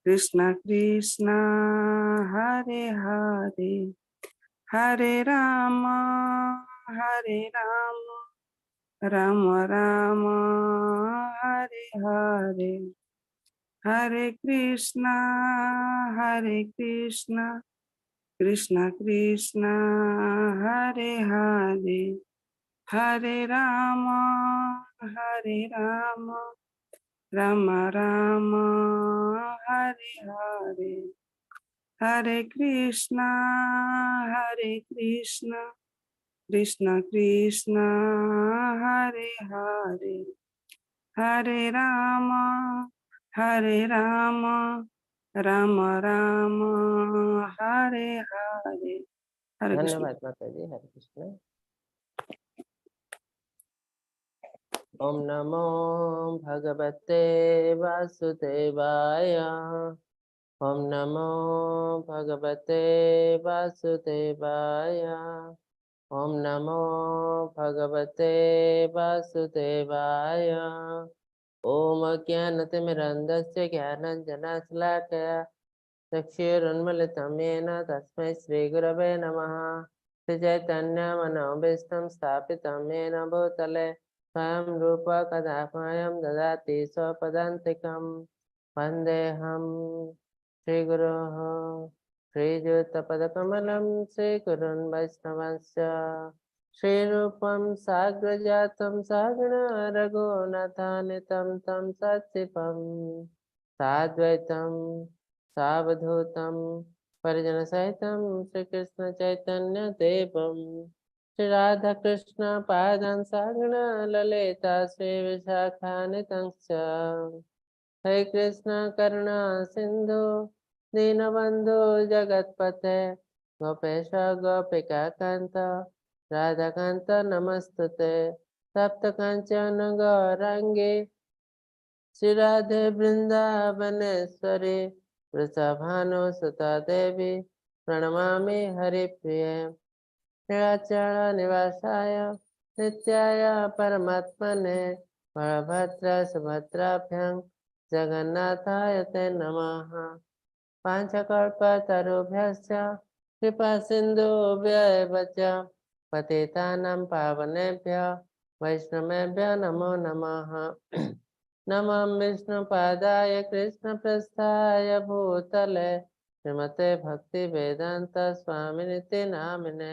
कृष्ण कृष्ण हरे हरे, हरे राम राम राम हरे हरे, हरे कृष्ण कृष्ण कृष्ण हरे हरे, हरे राम राम राम हरे हरे, हरे कृष्ण कृष्ण कृष्ण हरे हरे, हरे राम राम राम हरे हरे, हरे कृष्ण। धन्यवाद माता जी। हरे कृष्ण। ओम नमो भगवते वासुदेवाय। ओम नमो भगवते वासुदेवाय। ओम नमो भगवते वासुदेवाय। ओम ज्ञानतिमिरन्धस्य ज्ञानाञ्जनशलाकया चक्षुरुन्मीलितं येन तस्मै श्रीगुरवे नमः। श्रीचैतन्यमनोभीष्टं स्थापितं येन भूतले स्वयं रूप कदा मह्यं ददाति स्वपदान्तिकं। वन्देऽहं श्रीगुरोः श्रीयुतपदकमलं श्रीगुरुन् वैष्णवंश्च श्रीरूपं साग्रजातं सहगण रघुनाथान्वितं तं सत्सिपं साद्वैतं सावधूतं परिजनसहितं श्रीकृष्ण चैतन्य देवं श्री राधा कृष्ण पादान् सहगण ललिता श्री विशाखान्वितं च। हे कृष्ण करुणा सिंधु दीनबंधु जगतपते गोपेश गोपिका कांत राधाकांत नमस्तुते। सप्त कांचन गौरांगी श्री राधे वृंदावनेश्वरी वृषभानुसुता देवी प्रणमामि हरिप्रिये। नीलाचल निवासाय नित्याय परमात्मने बलभद्र सुभद्राभ्यां जगन्नाथाय ते नमः। पांचकल्पतरुभ्यश्च कृपा सिन्धुभ्यः च पतितानां पावनेभ्यः वैष्णवेभ्यः नमो नमः। नमः विष्णुपादाय कृष्णप्रस्थाय भूतले श्रीमते भक्तिवेदांत स्वामिनिति नामिने।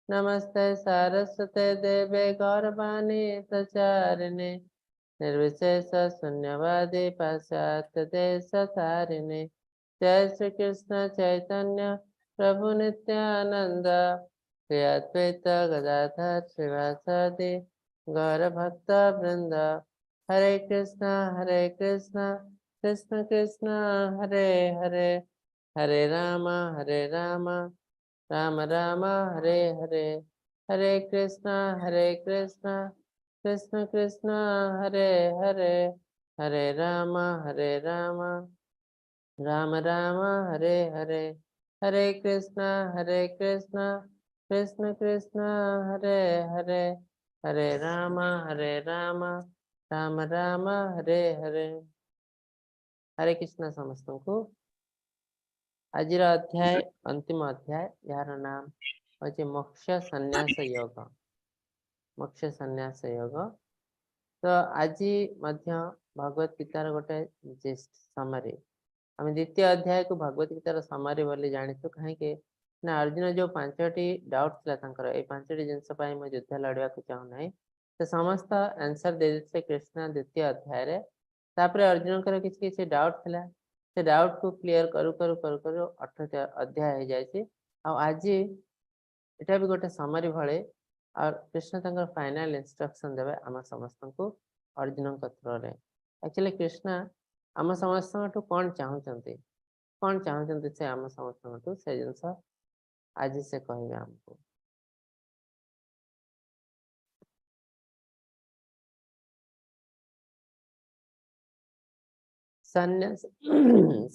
नमस्ते सारस्वते देवे गौरवाणी प्रचारिणे निर्विशेष शून्यवादी पाश्चात्य देश तारिणे। जय श्री कृष्ण चैतन्य प्रभु नित्यानंद श्री अद्वैत गदाधर श्रीवासादि गौर भक्त वृंद। हरे कृष्ण कृष्ण कृष्ण हरे हरे, हरे राम राम राम हरे हरे, हरे कृष्ण कृष्ण कृष्ण हरे हरे, हरे राम राम राम हरे हरे, हरे कृष्ण कृष्ण कृष्ण हरे हरे, हरे राम राम राम हरे हरे। हरे कृष्ण समस्त को। आज अध्याय अंतिम अध्याय यार नाम अच्छे मोक्ष संन्यास योग। मोक्ष संन्यास योग तो आज भगवत गीतार गोटे समरी आम द्वितीय अध्याय को भगवत गीतार समरी बोली जाचु कहीं ना अर्जुन जो पांचटी डाउट था ये पांचटी जिनस मुझे युद्ध लड़वा चाहूना तो समस्त आंसर दे देते कृष्ण द्वितीय अध्याय। तापर अर्जुन किसी किसी डाउट था से डाउट को क्लीयर करू करू करू करू 8 अध्याय हो जाए। आज यहाँ भी गोटे समरी भले और कृष्ण तंकर फाइनल इंस्ट्रक्शन देवे आम समस्त को अर्जुन थ्रो रे। एक्चुअली कृष्ण आम समस्त कौन चाहते से आम समस्त से जिनस आज से कहे आमको।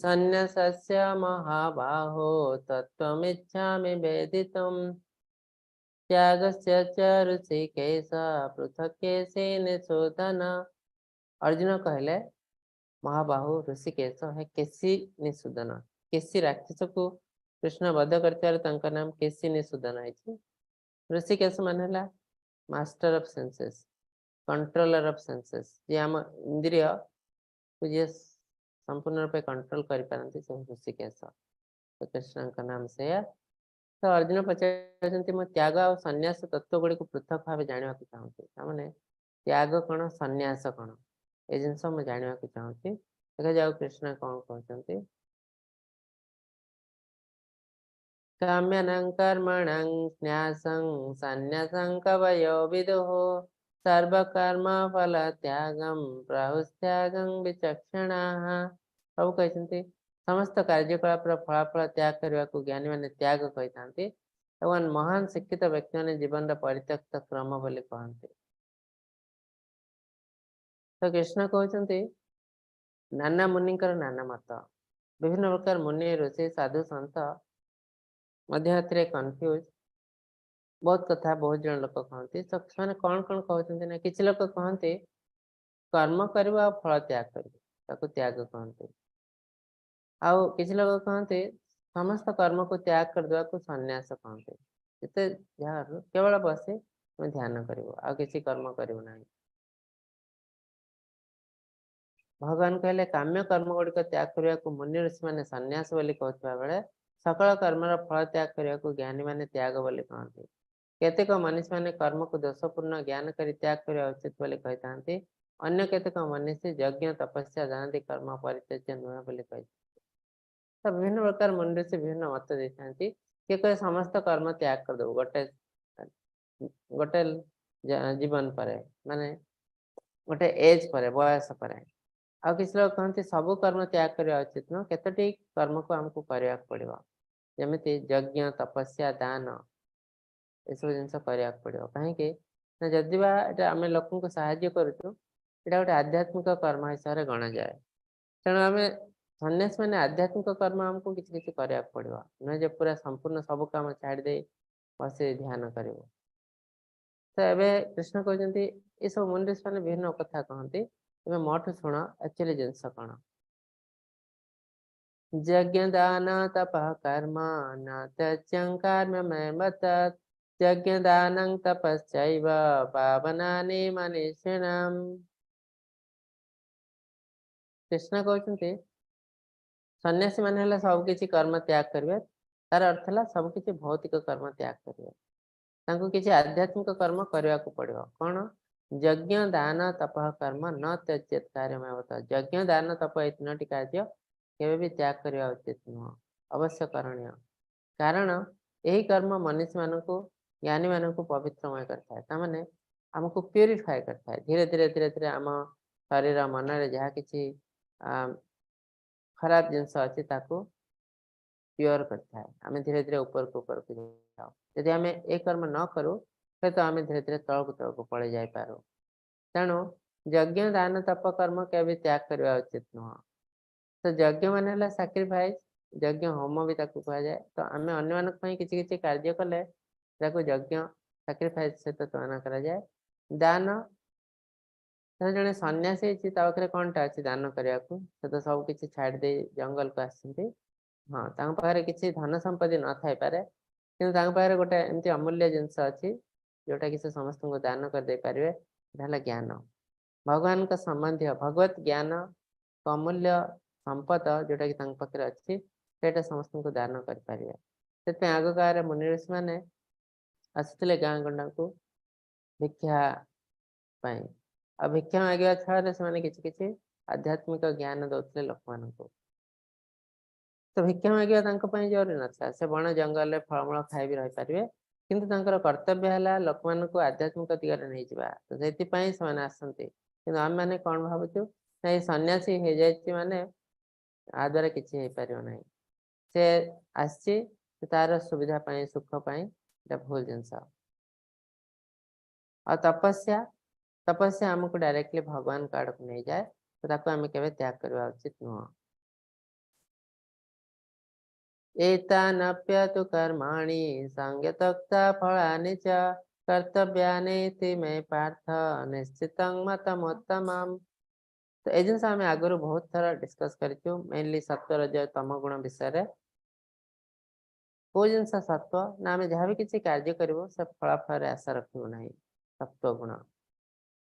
सन्न्यासस्य महाबाहो तत्त्वमिच्छामि वेदितुम् त्यागस्य च ऋषिकेश पृथक् केशेन शोधन अर्जुन कहले महाबाहु ऋषिकेश है केसी निषूदन। केसी राक्षस को कृष्ण वध कर नाम केसी निषूदन है। ऋषिकेश मान master of senses, controller of senses, जे आम इंद्रिय को जे संपूर्ण रूप कंट्रोल कर पारती से ऋषिकेश। तो कृष्ण का नाम से तो अर्जुन पचार मो त्याग और संन्यास तत्व गुड़ी को पृथक भाव जानवा चाहूँगी। ताने त्याग कौन संन्यास कौन ये जिनस मुझे जानवा चाहूँगी। देखा जाओ कृष्ण कौन कहते काम्यनं कर्मणं न्यासं संन्यासं कवयो विदुः सर्वकर्म फल त्यागं प्राहुस्त्यागं विचक्षणाः। सब कहते समस्त कार्यकलाप फलाफल त्याग करने को ज्ञानी मैंने त्याग कही था। महान शिक्षित व्यक्ति मैंने जीवन परित्यक्त क्रम बोली कहते। तो कृष्ण कहते नाना मुनिकर नाना मत, विभिन्न प्रकार मुनि ऋषि साधु सन्त मध्य कन्फ्यूज बहुत कथा बहुत जन लोक कहते। तो मैंने कौन कौन कहते ना किसी लोग कहते कर्म करवा और फल त्याग कर त्याग कहते। आउ किसी लोग कहते समस्त कर्म को त्याग कर देवा को संन्यास कहते। जिते जहाँ केवल बसे तुम ध्यान कर किसी कर्म करू ना। भगवान कहले काम्य कर्म गुड़िक त्याग करने को मुनि ऋषि मैंने संन्यास बोली कहता बेले सकल कर्मर फल त्याग करने को ज्ञानी मैंने त्याग बोली कहते। केतेक मनुष्य मैंने कर्म को दोषपूर्ण ज्ञान कर त्याग करने उचित बोली कही अन्य केतेक मनुष्य यज्ञ तपस्या जानती कर्म परित्यज्य नुह बोली कही। तो विभिन्न प्रकार मुनि ऋषि विभिन्न मत देते किए कहे समस्त कर्म त्याग कर दो गोटे गोटे जीवन पर माने गोटे एज पर बयस पर। आ किसी लोग कहते सबू कर्म त्याग करवा उचित नुह केतोटी कर्म को आमको करने पड़ो जमी यज्ञ तपस्या दान ये सब जिन करने पड़ो कहीं जदि आम लोक को साहाय्य करूँ यहाँ गोटे आध्यात्मिक कर्म हिसाब से गणा जाए। तेणु आम सन्यास मैंने आध्यात्मिक कर्म आमको किसी किसी करने पड़ो नुहे जो पूरा संपूर्ण सब कम छाड़ दे बस ध्यान कर। तो ये कृष्ण कहते ये सब मुनि ऋषि मैंने विभिन्न कथा कहते मोठू शुण एक्चुअली जिनस कौन यज्ञ दान तप कर्म न त्यज्यं कर्ममेव तत् यज्ञ दानं तपश्चैव पावनानि मनीषिणाम्। कृष्ण कहते सन्यासी माने सब किसी कर्म त्याग करेंगे तार अर्थ है सब किसी भौतिक कर्म त्याग करेंगे किसी आध्यात्मिक कर्म करने को पड़ो कौन यज्ञ दान तप कर्म न त्यज्यत कार्य। यज्ञ दान तप ये तीनोटी कार्य केवे भी त्याग करवा उचित नुह अवश्य करणीय कारण यही कर्म मनुष्य मान ज्ञानी मान पवित्रमय करता आमको प्यूरीफाए करता है। धीरे धीरे धीरे धीरे आम शरीर मन जहाँ किसी खराब जिनस अच्छी प्योर करता है। आम धीरे धीरे ऊपर को जाओ यदि आम ए कर्म न करूँ तो आम धीरे धीरे तल को पड़े जापार। तेणु यज्ञ दान तप कर्म के त्याग करवा उचित नुह। तो यज्ञ मान साक्रिफाइस यज्ञ होम भी कह जाए। तो आम अन्य किसी किसी कार्य कले यज्ञ साक्रिफाइस सहित तुलना करा जाए। दान जड़े सन्यासी पाखे कौन टा अच्छी दान करने को तो सब किसी छाड़ दे जंगल को आसती। हाँ पाखे किसी धन संपत्ति न थाई पारे कि पाखे गोटे एमती अमूल्य जिनस अच्छी जोटा कि से समस्त को दान कर दे पारे ज्ञान भगवान का संबंधी भगवत ज्ञान अमूल्य संपद जोटा कि पाखे अच्छी से समस्त को दान करें। से आग काल मुनि ऋषि मैंने आसते गाँ गंडा को भिक्षा आ भिक्षा मांगा छाड़ से किसी आध्यात्मिक ज्ञान दौले लोक मान। तो भिक्षा मांगा जरूरी ना से बण जंगल फलमूल खाई भी रही पारे किंतु कर्तव्य है लोक मान आध्यात्मिक दिगरे नहीं जावा। तो से आसती कि आम मैंने कौन भावुँ ना ये सन्यासी हो जाए माने आ द्वारा किसी हो पार ना से आसी तार सुविधा सुखपाई भूल जिनस। और तपस्या तपस्या आमको डायरेक्टली भगवान का आड़ को नहीं जाए तो आम के त्याग करवा उचित नुह। एतानप्यतु कर्माणि संयतोक्ता फलानि च कर्तव्यानीति मे पार्थ निश्चितं मतमोत्तमम्। तो ए जिनस आम आगु बहुत थर डिस्कस करूँ मेनली सत्व रज तम गुण विषय को जिनस सत्व ना आम जहाँ भी किसी कार्य करूँ से फलाफल आशा रखू ना सत्व गुण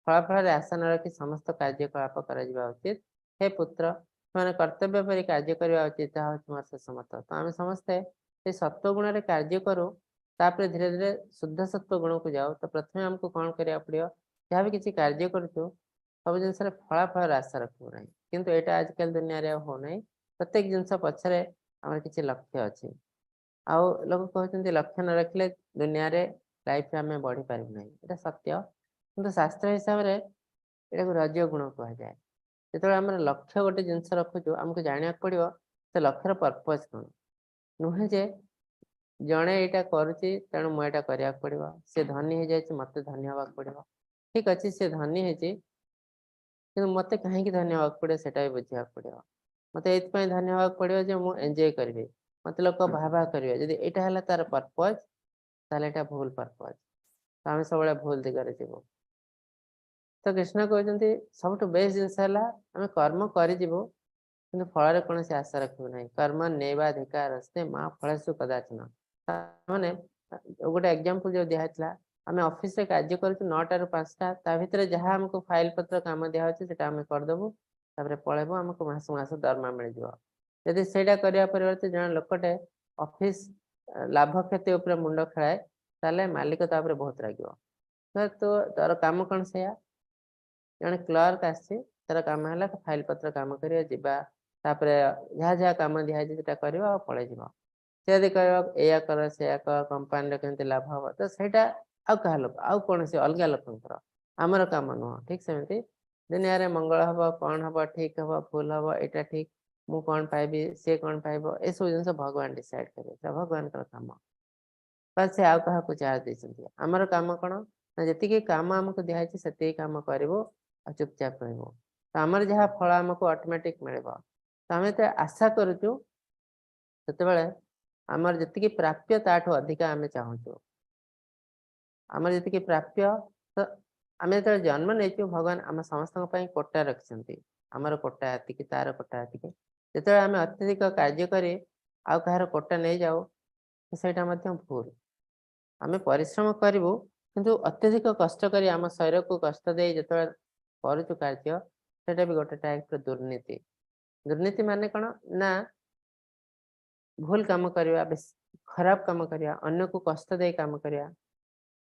फलाफल आशा न रखी समस्त कार्यकलाप करा उचित। हे पुत्र मैंने कर्तव्य पर कार्य करवा उचित जहाँ हूँ मोर शेष मत। तो आम समस्ते सत्व गुण कार्य करूँ तापर धीरे धीरे शुद्ध सत्व गुण को जाओ। तो प्रथम आमको कौन करा पड़ो जहाँ भी किसी कार्य करूँ सब जिनस फलाफल आशा रखू ना किंतु यहाँ आजिकल दुनिया रे हो ना प्रत्येक जिनस पछरे आम किसी लक्ष्य अच्छी आउ लोग कहते लक्ष्य न रखिले दुनिया रे लाइफ आम बढ़ी पार ना ये सत्य किंतु शास्त्र हिसाब से यहाँ रज गुण कह जाए जो आम लक्ष्य गोटे जिनस रखुचु आमको जाना पड़ो से लक्ष्यर पर्पज कौन नुहे जे जड़े यहाँ करुच्ची तेणु मुझे करने पड़ो सी धनी हो जाए मत धनी हाँ पड़ो ठीक अच्छे सी धनी है मत कहीं धनी हाँ पड़े से बुझा पड़ो मत ये धनी हाँ पड़ो जो मुझे एंजॉय करी मत लोक भाभा करेंगे जब यहाँ है तार पर्पज ताल भूल पर्पज तो आम सब भूल दिगरे जीव। तो कृष्ण कहते सब बेस्ट जिनस आम कर्म करूँ कि फल कौन से आशा रखू ना कर्म नैवाधिकार माँ फलसु कदाचन मैंने गोटे एग्जांपल जो दिखाई आम ऑफिस रे कार्य कर 9टा ରୁ 5ଟା ता भितर जहाँ हमको फाइल पत्र काम दिया से आम करदेबू पलैबू आमको मास मास दरमा मिल जदि से परिवर्ते जन लोकटे ऑफिस लाभ क्षति उपर मुंड खेलाए ताले मालिक तापर बहुत राग तो तार काम कौन से जन क्लर्क आसी तार काम है फाइल पत्र काम कर जहाँ जहाँ कम दिखाई कर पलि सी यदि कह या कर से कर कंपानी केमती लाभ हम तो सहीटा आउ क्या लोक आउ कौन से अलग लोक आमर कम नुह ठीक सेमती दुनिया रे मंगल हम कौन हम ठीक हम भूल हम यहाँ ठीक मु कौन पाइबी सी कौन पाइब ये सब जिन भगवान डिसाइड करेंगे भगवान कम बस से आउ क्या चार्ज देते आमर कम कौन ना जी कम आमको दिखाई से कम करूँ चुपचाप रही आमर जहाँ फल आमको ऑटोमेटिक मिल तो आम तो आशा करुचु से आमर जी प्राप्य ताठू अधिका आम चाहूँ आमर जी प्राप्य तो आम जो जन्म नहीं भगवान आम समस्त कोटा रखिंट आमर कोटा ये तार कोटा ये जो आम अत्यधिक कार्य कर आउ कहार कोटा नहीं जाओ तो सहीटा भूल आम परिश्रम करूँ किंतु अत्यधिक कष्ट कर आम शरीर को कष्ट दे जो करुचु कार्य से भी गोटे टाइप दुर्नीति दुर्नीति माने कौन ना भूल कम करवा खराब कम करवा अन्य को कष्ट दे कम करवा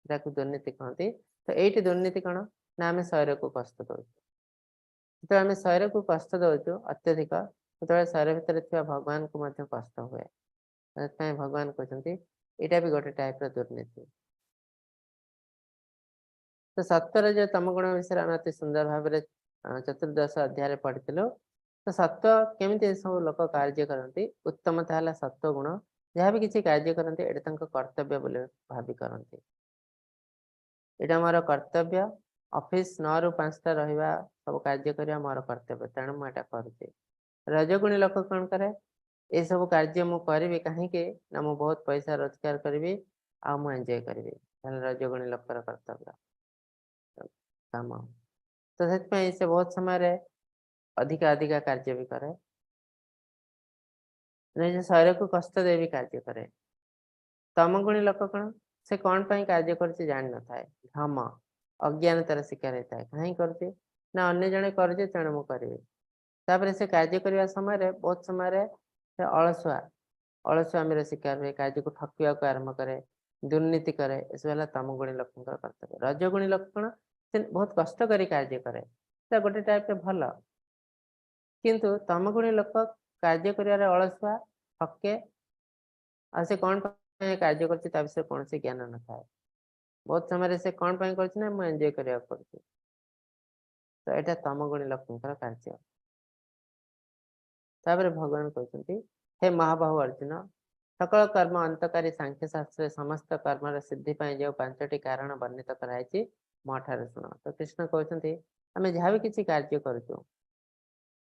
दुर्नीति कहती। तो ये दुर्नीति कौन ना आम शरीर को कष्ट दौ जो आम शरीर को कष्ट दौचु अत्यधिक जो शरीर भितर थी भगवान को कष्ट हुए भगवान कहते यहाँ भी गोटे टाइप दुर्नीति। तो सत्वर जो तम गुण विषय आम अति सुंदर भाव चतुर्दश अध्याय पढ़ी तो सत्व केमी सब लोक कार्य करती उत्तम है सत्व गुण जहाँ भी किसी कार्य करते ये कर्तव्य बोले भावी करती यहाँ मोर कर्तव्य ऑफिस 9 ରୁ 5ଟା रहा सब कार्य करवा मोर कर्तव्य तेणु मुझे करुच्ची। रजगुणी लोक कौन करे ये सब कार्य मु करी कहीं ना मु बहुत पैसा रोजगार करी आ मु एंजॉय करी रजगुणी लोकर कर्तव्य काम तो से बहुत समय अधिका अधिका कार्य भी करे निज शरीर को कष्ट दे भी कार्य करे। तमगुणी लोक कौन से कौन कार्य कर जान न था धम अज्ञानतार शिकार होता है कहीं कर ना अन्य जड़े करे तेणु मु करी से कार्य करने समय बहुत समय अलसुआ अलसुआमी शिकार हुए कार्य को ठकिया को आरंभ करे दुर्नीति करे ये तमगुणी लोक कर्तव्य। रजगुणी लोक कौन से बहुत कष्ट कर कार्य करे गोटे टाइप भल किंतु तमगुणी लोक कार्य कर अलसुआ ठके आ से कौन कार्य कर विषय कौन से ज्ञान न था बहुत समय से कौन कर मुझे एंजॉय करने पड़े तो यहाँ तमगुणी लोक कार्य। भगवान कहते हे महाबाहु अर्जुन सकल कर्म अंतकारी सांख्य शास्त्र समस्त कर्म सिद्धि जो 5टी कारण वर्णित कराई मोठार शुण। तो कृष्ण कहते आम जहाँ भी किसी कार्य करुँ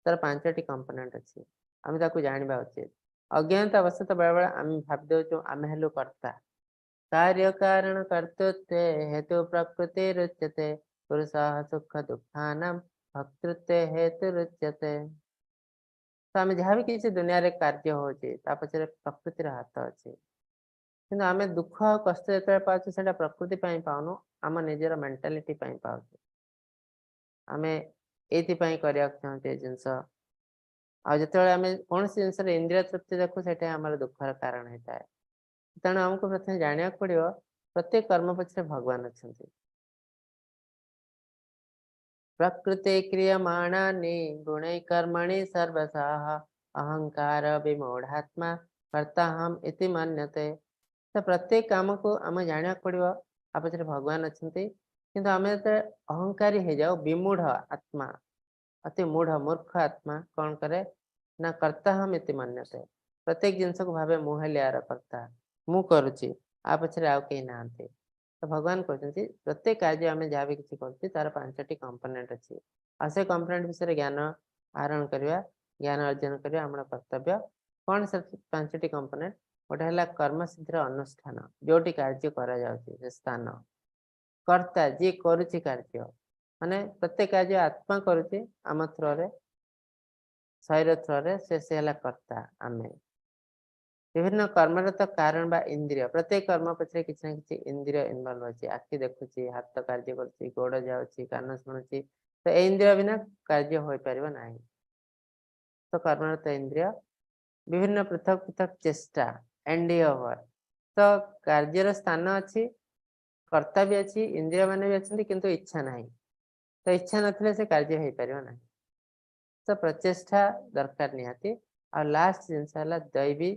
तार 5टी कंपोनेंट अच्छी आम जाना उचित। अज्ञानता अवश्य बेले बेले आम भाव दौ आम हेलु कर्ता कार्य कारण कर्तृत्व हेतु प्रकृति रुच्यते पुरुष सुख दुखानाम भक्तृत्वे हेतुरुच्यते। तो आम जहाँ भी किसी दुनिया रे कार्य होचे ता पछरे प्रकृतिर हाथ अच्छे, किंतु आमे दुख और कष्ट जो पाचु से प्रकृति पाऊनु, आम निजर मेंटालिटी पाऊँ। आम ये चाहते जिनस आते आम कौन जिनस इंद्रिय तृप्ति देखु से आम दुखर कारण होता है। तेणु आमको प्रथम जाना पड़ो प्रत्येक कर्म पक्षे भगवान अच्छा। प्रकृति क्रियमाणानि गुणै कर्मणि सर्वशः अहंकार विमूढ़ात्मा कर्ता हम इति मन्यते। तो प्रत्येक काम को आम जाना पड़ो आ पछरे भगवान अच्छा, किंतु आम जो अहंकारी हो जाओ विमूढ़ आत्मा अति मूढ़ मूर्ख आत्मा कौन करे ना कर्ता हम इति मन्यते। प्रत्येक जिनस को भावे मुहे यार कर्ता मु करुच्ची आ पछरे आउ कहीं नाहंती। तो भगवान कहते प्रत्येक कार्य आम जहाँ भी किसी कर तार 5टी कंपोनेंट अच्छी आ से कंपोनेंट विषय ज्ञान आहरण करवा ज्ञान अर्जन करवा आम कर्तव्य। कौन से 5टी कंपोनेंट गोटे है कर्म सिद्धिर अनुष्ठान जोटी कार्य करा जाउछि स्थान कर्ता जी करुच्ची कार्य माने प्रत्येक कार्य आत्मा करुच्ची आम थ्रो शरीर थ्रो से कर्ता आमे विभिन्न कर्मर तो कारण बा इंद्रिय प्रत्येक कर्म पछरे किसी ना किसी इंद्रिय इनवॉल्व अच्छी आखि देखुची हाथ कार्य कर गोड़ जाऊँगी कान शुणुची तो ए इंद्रिय बिना कार्य हो पार ना। तो कर्मर तो इंद्रिय विभिन्न पृथक पृथक चेष्टा एंडिओवर तो कार्यर स्थान अच्छी कर्ता भी अच्छी इंद्रिय मान भी अच्छी किंतु इच्छा ना तो इच्छा नथिले से कार्य हो पार ना। तो प्रचेष्टा दरकार निहाती और लास्ट जिनस दैवी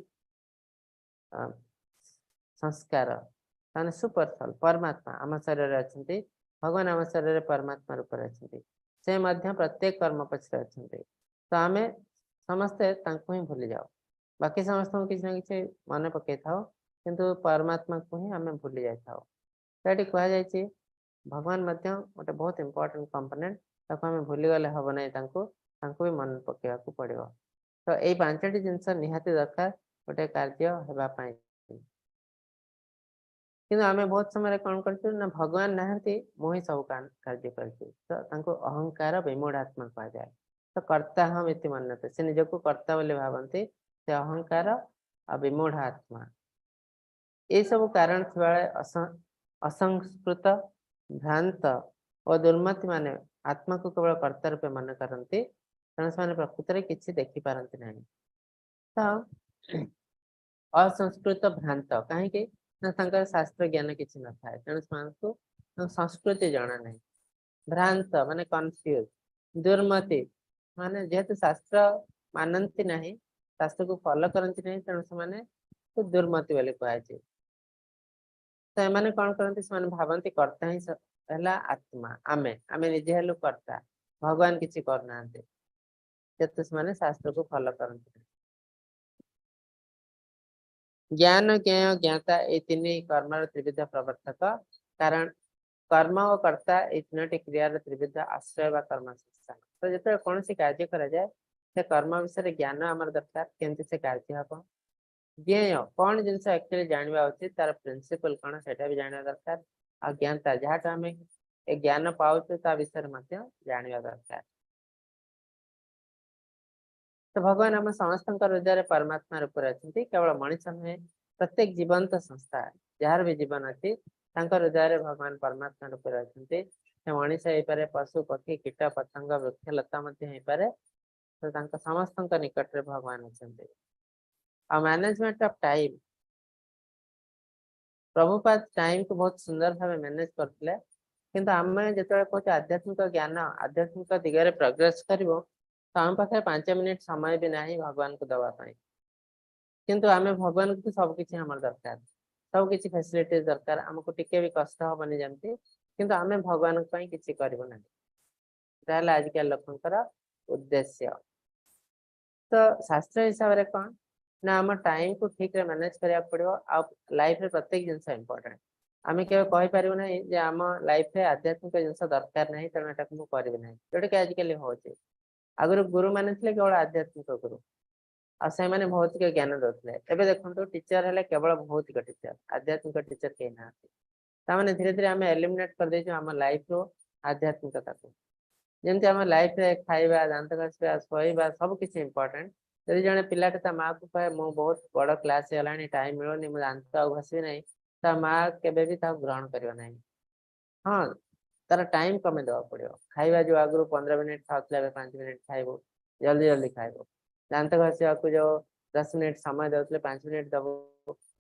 संस्कार माने सुपरफल परमात्मा आम शरीर अच्छे भगवान आम शरीर परमात्मा रूप अच्छे से प्रत्येक कर्म पक्षे अच्छे। तो आम समस्ते ही भूली जाओ बाकी समस्त किसी ना कि मन पकई था किंतु परमात्मा को ही आम भूली जाए। तो ये कहुई भगवान गोटे बहुत इंपोर्टेंट कंपोनेंट आम भूली गले हम ना भी मन पकड़ा पड़ो। तो यही 5टी जिनस निहाती दरकार गोटे कार्य होगापाई। किंतु आम बहुत समय कौन कर भगवान नहांती मुझे सब कार्य कर अहंकार विमूढ़ात्मा कह जाए। तो कर्ता हम इति मान्यते से निजक कर्ता बोली भावती से अहंकार और विमूढ़ आत्मा ये सब कारण थी असंस्कृत भ्रांत और दुर्मति माने आत्मा को केवल कर्ता रूपे मन करती तेणु से प्रकृत में किसी देखिपारती ना। तो असंस्कृत भ्रांत कहीं शास्त्र ज्ञान किसी न था तेणु संस्कृति जाना नहीं। भ्रांत माने कन्फ्यूज दुर्मति माने जेहेतु शास्त्र मानती नहीं शास्त्र को फॉलो करती नहीं तेणु से दुर्मति बोली कहुए। तो एमाने कौन करती भावती कर्ता ही है आत्मा आमे आमे निजे हेलु कर्ता भगवान किसी करना जेहेतु से शास्त्र को फॉलो करती। ज्ञान ज्ञेय ज्ञाता ये 3 कर्म त्रिविध प्रवर्तक कारण कर्म और कर्ता ये 3टी क्रियार त्रिविध आश्रय व कर्म संस्थान। तो जो कौन सी कार्य करा जाए से कर्म विषय ज्ञान आमर दरकार केमती से कार्य हम ज्ञेय कौन जिनस एक्चुअली जानवा उचित तार प्रिंसिपल कौन से भी जानवा दरकार आ ज्ञाता जहाँ आम ज्ञान पाचु ता विषय जानवा दरकार। तो भगवान आम समस्त हृदय परमात्मा रूप अच्छे केवल मनीष नुहे प्रत्येक जीवंत संस्था जार भी जीवन अच्छी हृदय भगवान परमात्मा रूप अच्छे मनीष हो पारे पशु पक्षी कीट पतंग वृक्षलता पारे तो समस्त निकट में भगवान अच्छे। आ management of time Prabhupada time को बहुत सुंदर भाव मैनेज करते किंतु आम जो कहते आध्यात्मिक ज्ञान आध्यात्मिक दिगरे प्रोग्रेस कर तो आम पाखे 5 मिनिट समय भी ना भगवान को दवापाई किंतु आम भगवान को सबकि आम दरकार सबकि फैसिलिटी दरकार आमको टिके भी कष्ट हेनी जमती किंतु आम भगवान किसी करना आजिकल लोकंर उद्देश्य। तो शास्त्र हिसाब से कौन ना आम टाइम को ठीक मैनेज करा पड़ो आ लाइफ रे प्रत्येक जिनस इंपोर्टेंट आम के कहीपर ना जे आम लाइफ रे आध्यात्मिक जिनस दरकार नहीं तेणु एटा मुझे करी ना जोटा कि आजिकल होचे। आगुरी गुरु माने केवल आध्यात्मिक गुरु आने भौतिक ज्ञान दौले एवं देखो टीचर है केवल भौतिक टीचर आध्यात्मिक टीचर कहीं ना धीरे धीरे आम एलिमिनेट कर आम लाइफ रो आध्यात्मिकता को जमती आम लाइफ रे खाइबा दांत घसवा शोइबा सब किसी इंपोर्टेंट जदि जड़े पिलाटे ता माँ को कहे मु बहुत बड़ क्लास गलानी टाइम मिलूनी मु दांत आ घसबी नहीं ता माँ केबे भी ग्रहण करियो नहीं हाँ तार टाइम कमे देवा पड़ो खाइबा जो आगु 15 मिनिट खाऊला 5 मिनिट खाइबो जल्दी जल्दी खाइबो दांत घसवा को जो 10 मिनिट समय दे 5 मिनिट दबो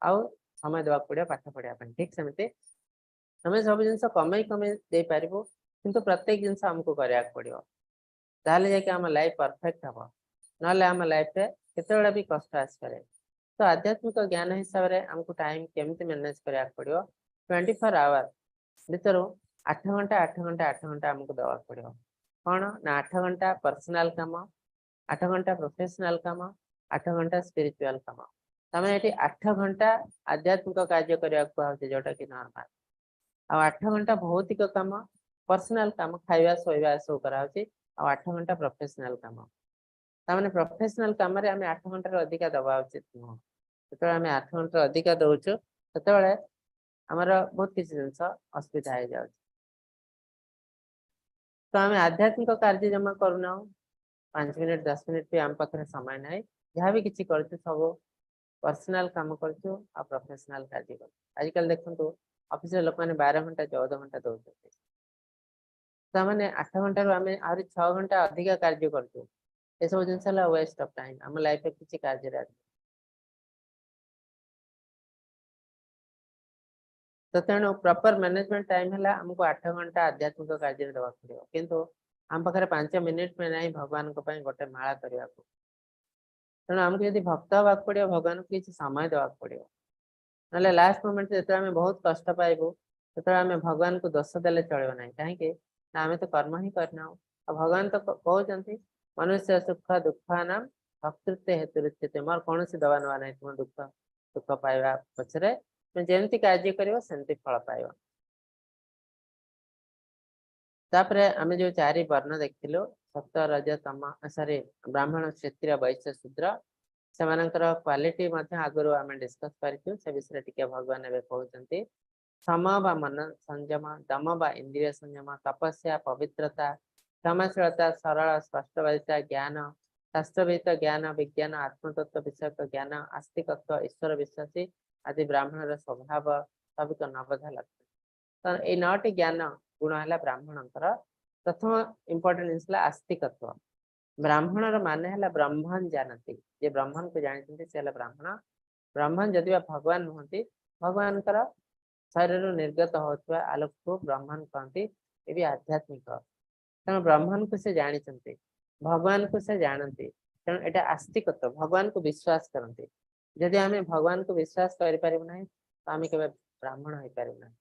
आउ समय देवा पड़ो पाठ पढ़ा ठीक सेमती तुम सब जिन कमे कमे दे पार किंतु प्रत्येक जिन आमको कराया पड़ो ताले जाके आम लाइफ परफेक्ट हम ना आम लाइफ रे केते भी कष्ट आसपे तो आध्यात्मिक ज्ञान हिसाब से आमको टाइम केमती मैनेज करा पड़ो 24 आवर भर 8 घंटा 8 घंटा 8 घंटा आमको दवा पड़ो कौन ना 8 घंटा पर्सनाल कम 8 घंटा प्रोफेशनल कम 8 घंटा स्पिरिचुअल कम तमें ये 8 घंटा आध्यात्मिक कार्य करने जोटा कि नॉर्मल आ 8 घंटा भौतिक कम पर्सनाल कम खाइबा शोइबा सब कराउची आ 8 घंटा प्रोफेशनल कम तामाने प्रोफेशनल कम रे हमें 8 घंटा अधिका दबा उचित नुह तो आम 8 घंटा अधिका दौचु तो आमर बहुत किसी जिन असुविधा हो जाए तो आम आध्यात्मिक कार्य जमा करूना 5 मिनिट 10 मिनिट भी आम पाखे समय ना जहाँ भी किसी कर सब पर्सनाल कम कर प्रोफेशनल कार्य कर आजिकल देखो ऑफिस लोक मैंने 12 घंटा 14 घंटा दौरान तो मैंने 8 घंटा आम आहरी 6 घंटा अधिका कार्य कर सब जिन वेस्ट ऑफ टाइम आम लाइफ किसी कार्य तो तेणु प्रॉपर मैनेजमेंट टाइम है आमको 8 घंटा आध्यात्मिक कार्य देवा पड़ो किंतु आम पाखे 5 मिनिट में नहीं भगवान गोटे माला करने तेणु आमको यदि भक्त हवा पड़ो भगवान को किसी समय देवा पड़ो ना लास्ट मोमेंट जो आम बहुत कष्ट पाइबू तो आम भगवान को दोष देले चलो ना कहीं आम तो कर्म ही करना भगवान तो कहते मनुष्य सुख दुख नाम भक्तृत्व हेतु रुच्यते मोर कौन दवा नवा ना तुम दुख दुख पाइबा पछरे तुम जमी कार्य कर फल पाइब तापर आम जो 4 वर्ण देखिलु सप्त रज तम सॉरी ब्राह्मण क्षत्रिय वैश्य शूद्र से क्वालिटी आगु आम डिस्कस करूँ से विषय टी भगवान एवं कहते सम व मन संयम दम व इंद्रिय संयम तपस्या पवित्रता क्षमाशीलता सरल स्पष्टवादिता ज्ञान शास्त्रविहित ज्ञान विज्ञान आत्मतत्व विषयक ज्ञान आस्तिकत्व ईश्वर विश्वासी आदि ब्राह्मण स्वभाव सबिक नवधा लक्षण तो ये 9टी ज्ञान गुण है ब्राह्मण प्रथम इम्पोर्टेंट जिन आस्तिकत्व ब्राह्मणर मान है ब्रह्मण जानती जे ब्रह्मण को जानते से ब्राह्मण ब्रह्मण जदि भगवान नुहति भगवान शरीर निर्गत होता आलोक को ब्रह्मण कहते ये भी आध्यात्मिक तेणु ब्रह्मण को से जानते भगवान को से जानते तेणु यहाँ आस्तिकत्व भगवान को विश्वास करते जदि आम भगवान को विश्वास करें तो आम के ब्राह्मण हो पारना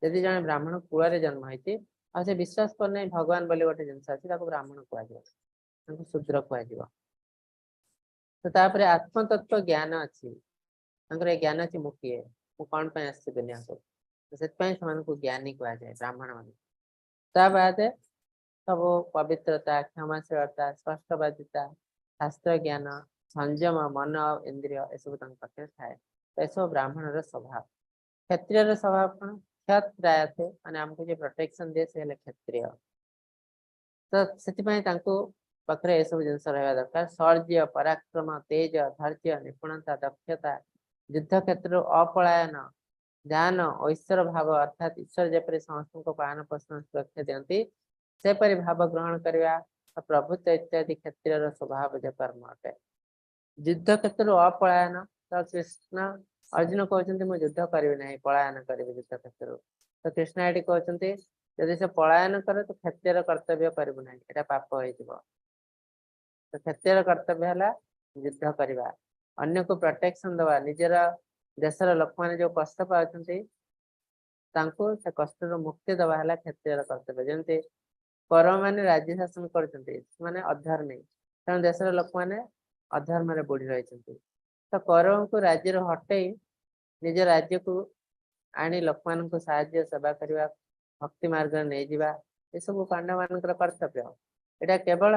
जदि जन ब्राह्मण कूल जन्म होती से विश्वास करना भगवान बोले गोटे जिन अच्छी ब्राह्मण कह शूद्र कह तो तापर आत्मतत्व ज्ञान अच्छी ज्ञान अच्छी मुझे मु कौन आसी दुनिया को तो से ज्ञानी कह जाए ब्राह्मण मान बाद सब पवित्रता क्षमाशीलता स्पष्टवादिता शास्त्र ज्ञान संयम मन और इंद्रिय यू पाखे थाए तो यह ब्राह्मणर स्वभाव क्षत्रिय स्वभाव कौन क्षत्राय थे माने आमको जो प्रोटेक्शन दे से क्षत्रिय तो से पाखे यह सब जिन रहा दरकार शौर्य पराक्रम तेज धैर्य निपुणता दक्षता युद्ध क्षेत्र अपलायन ज्ञान ऐश्वर भाव अर्थात ईश्वर जपरी समस्त पालन पोषण सुरक्षा दिखती सेपरी भाव ग्रहण करवा प्रभुत्व इत्यादि क्षेत्र स्वभाव कर्म अटे युद्ध क्षेत्र अपलायन तो कृष्ण अर्जुन कहते मुझे युद्ध करी ना पलायन करी युद्ध क्षेत्र तो कृष्ण ये कहते जदि से पलायन करे तो क्षत्रिय कर्तव्य करू ना यहाँ पाप हो तो क्षत्रिय कर्तव्य है युद्ध करवा अन्य को प्रोटेक्शन दवा निजर देशर लोक मैंने जो कष्ट पाते से कष्ट मुक्ति दवा है क्षत्रिय कर्तव्य जमी कौरव मैंने राज्य शासन कर अधर्मी तेणु देशर लोक मैंने अधर्म बुड़ी रही तो कौरव को राज्य हटई निज राज्य को आनी लोक मान साहाय्य सेवा करवा भक्ति मार्ग नहीं जावा ये सब पांडव मान कर्तव्य यहाँ केवल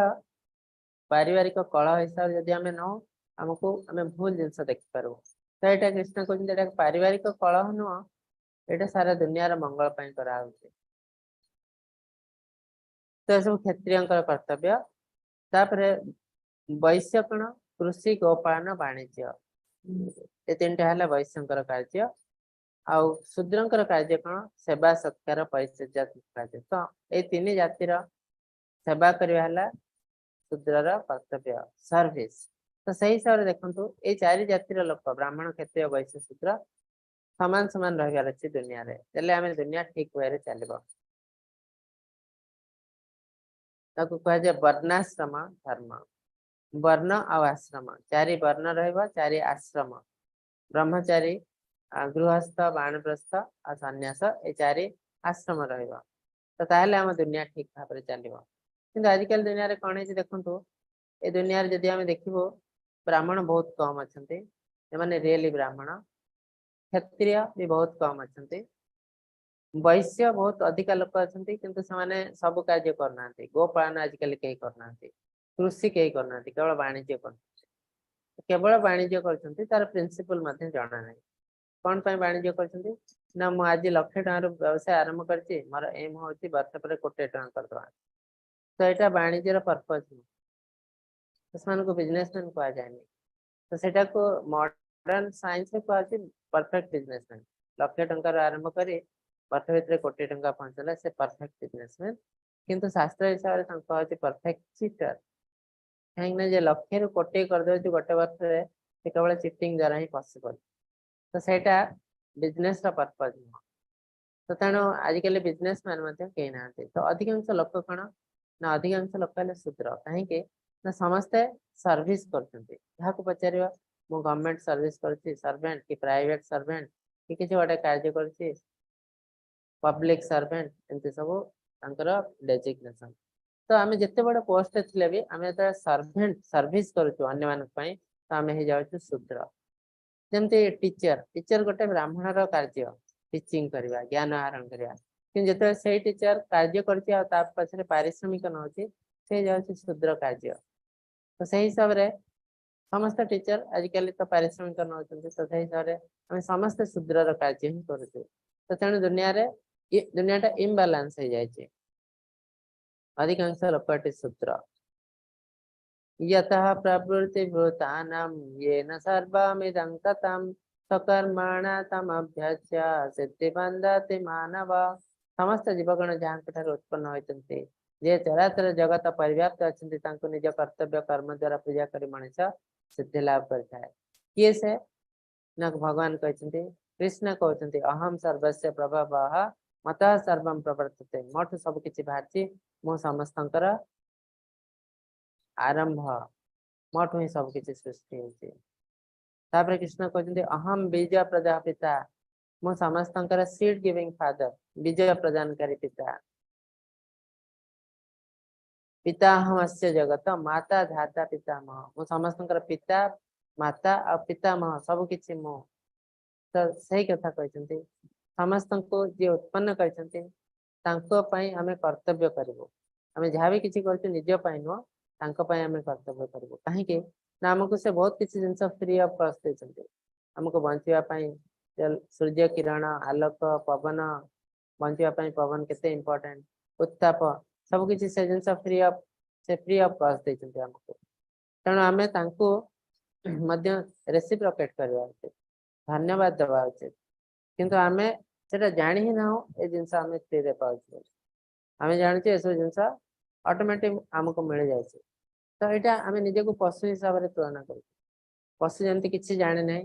पारिवारिक कलह हिसाब से जब आम नौ आमको आम भूल जिनस देखिपार तो यहाँ कृष्ण कहते पारिवारिक कलह नुह यहाँ सारा दुनियार मंगल कराई तो सब क्षत्रिय कर्तव्य। तापरे वैश्य कण कृषि गोपालन वाणिज्य ये तीन टा है वैश्य कार्य। आउ शूद्रंकर कार्य कौन सेवा सत्कार परिचर्या कार्य। तो ये तीन जातिर सेवा करवा शूद्रर कर्तव्य सर्विस। तो सही हिसाब से देखो ये चारि जातिर लोक ब्राह्मण क्षत्रिय वैश्य शूद्र समान समान रहार अच्छे दुनिया रे आम दुनिया ठीक वे चलो। कह जाए वर्णाश्रम धर्म वर्ण आश्रम चारि वर्ण चारि आश्रम ब्रह्मचारी गृहस्थ बाणप्रस्थ और सन्यास ये चारि आश्रम रहा तो ताहले आम दुनिया ठीक भाव चलो। कि आजिकल दुनिया रे कौन है देखो ये दुनिया रे जदि आम देखो ब्राह्मण बहुत कम अच्छा रियली ब्राह्मण क्षत्रिय भी बहुत कम अच्छा वैश्य बहुत अधिक लोक अच्छा किंतु से सब कार्य करना गोपालन आजिकल कहीं करना कृषि कहीं करना केवल वाणिज्य कर केवल वाणिज्य कर तार प्रिंसिपल जाना ना कौन वाणिज्य कर ना मुझे आज लक्षे टकर व्यवसाय आरंभ कर मोर एम हूँ वर्ष पर कोटे टका करदे तो यहाँ वाणिज्यर पर्पज बिजनेसमैन कह जाए तो सेटा को मॉडर्न साइंस में कह परफेक्ट बिजनेसमैन लक्षे टकर आरंभ कर वर्ष भर कोटे टका पहुंचला से परफेक्ट बिजनेसमैन किंतु शास्त्र हिसाब से परफेक्ट चीटर कहीं लक्षे रु कोटे करदे गोटे वर्ष केवल चिटिंग द्वारा ही पॉसिबल तो सहीटा बिजनेस पर्पज नुह तो तेणु आजिकल बिजनेसमैन कहीं ना तो अधिकांश लोक कौन ना अधिकांश लोक शूद्र कहीं ना समस्ते सर्विस कर पचार मु गवर्नमेंट सर्विस कर सर्वेंट कि प्राइवेट सर्वेंट कि किसी गोटे कार्य कर पब्लिक सर्वेंट एमती सब डेजिग्नेशन तो आम जिते बड़े पोस्ट थे भी आम जो सर्वेंट सर्विस करूँ तो आम हो जाऊँ शूद्र। जमती टीचर टीचर गोटे ब्राह्मणर कार्य टीचिंग करवा ज्ञान आहरण करवा कि जो से टीचर कार्य कर पछरे पारिश्रमिक नौ से जाऊँ शूद्र कार्य तो से हिसाब से समस्त टीचर आजिकल तो पारिश्रमिक नौ तो से हिसाब से आम समस्त शूद्रर कार्य ही करूँ तो तेणु दुनियाटा इम्बालांस हो जाए अधिकांश लोक शूद्र यतः प्रवृत्ति भूतानां येन सर्वमिदं ततं स्वकर्मणा तमभ्यस्य सिद्धिबन्धति मानव। समस्त जीवगण जहाँ उत्पन्न होती जे चराचर जगत परिव्याप्त अच्छा निज कर्तव्य कर्म द्वारा पूजा कर मनुष्य सिद्धि लाभ करता है। किए से न भगवान कहते कृष्ण कहते अहम सर्वस्य प्रभव मतः सर्वं प्रवर्तते मोठ सब किछि बाहर मो समस्तंकर आरंभ मोठ ही सब किछि सृष्टि होती तापर कृष्ण कहते अहम बीज प्रजापिता मो समस्तंकर सीड गिविंग फादर बीज प्रदानकारी पिता पिताहमस्य जगत माता धाता पितामह मो समस्तंकर पिता माता और पितामह सब किछि मो तो सही कथा कहते समस्त को जी उत्पन्न करते आम कर्तव्य करूँ आम जहाँ भी किसी कर निज नुह आम कर्तव्य करूँ कहीं ना आमको से बहुत किसी जिन फ्री ऑफ कॉस्ट देते आमको बचापी सूर्य किरण आलोक पवन बचापी पवन के इम्पोर्टेंट उत्ताप सब किसी से जिन फ्री ऑफ कॉस्ट देते आमको तेणु आम रेसिप्रोकेट करवा उचित धन्यवाद देवा उचित किंतु आम से जाणी ही ना ये जिन फ्री रे पाचे आम जानचे ये सब जिन ऑटोमेटिक आमको मिल जाए तो यहाँ आम निजे को पशु हिसाब से तुलना कर पशु जमी किसी जाने ना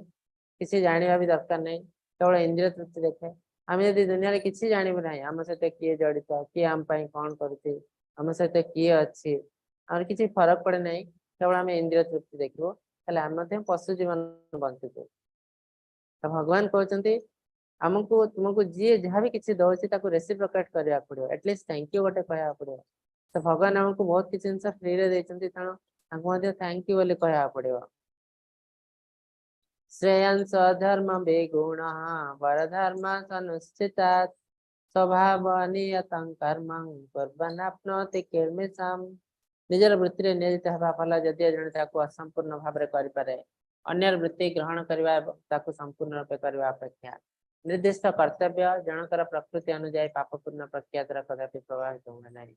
किसी जानवा भी दरकार नहीं केवल इंद्रिय तृप्ति देखे आम यदि दुनिया में किसी जानवु ना आम सहित किए जड़ित किए आम कौन करम सहित किए अच्छी आम किसी फरक पड़े ना केवल आम इंद्रिय तृप्ति देखो आम पशु जीवन बंचुचे तो भगवान कहते आमको तुमको जी जहाँ भी किसी दौर रेसिप्रोकेट करने पड़ो एटलिस्ट थैंक यू गोटे कह पड़ो तो भगवान आमको बहुत किसी जिन फ्री रे देते तेणु थैंक यू बोली कह पड़ो श्रेयांस धर्म बेगुण परधर्म अनुष्ठिता स्वभाव नियतं कर्म कुर्वन्नाप्नोति किल्बिषम् निजर वृत्ति रे नियोजित हेबा फल जदि जणे ताको असंपूर्ण भाव रे करि पारे अन्यर वृत्ति ग्रहण करबा ताको संपूर्ण रूपे करबा अपेक्षा निर्दिष्ट कर्तव्य जनकर प्रकृति अनुଯାयी पाप पूर्ण प्रक्रिया द्वारा कदापि प्रभावित होना नहीं।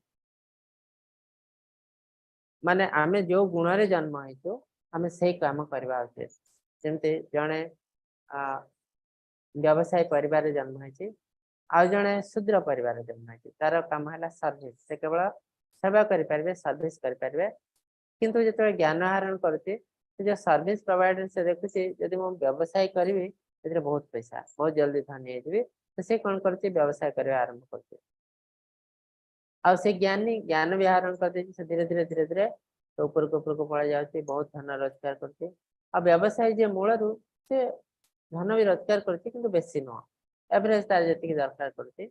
माने आमे जो गुण रे जन्म हेतु आमे से काम करबा उचित जेमते जणे व्यवसाय परिवार जन्म है आ जड़े शूद्र परिवार जन्म है तार कम है सर्विस से केवल सेवा करें सर्विस करें किंतु जो ज्ञान आहरण करुचे जो सर्विस प्रोवाइडर से देखुचे जब मु व्यवसाय करी बहुत पैसा बहुत जल्दी धनी हो तो से कौन कर व्यवसाय करने आरंभ कर ज्ञान भी आहरण कर धीरे धीरे धीरे धीरे ऊपर को पड़ा जाए बहुत धन रोजगार करते आ व्यवसाय जे मूल से धन भी रोजगार करते कि बेसी नुह एवरेज तार जी दरकार करते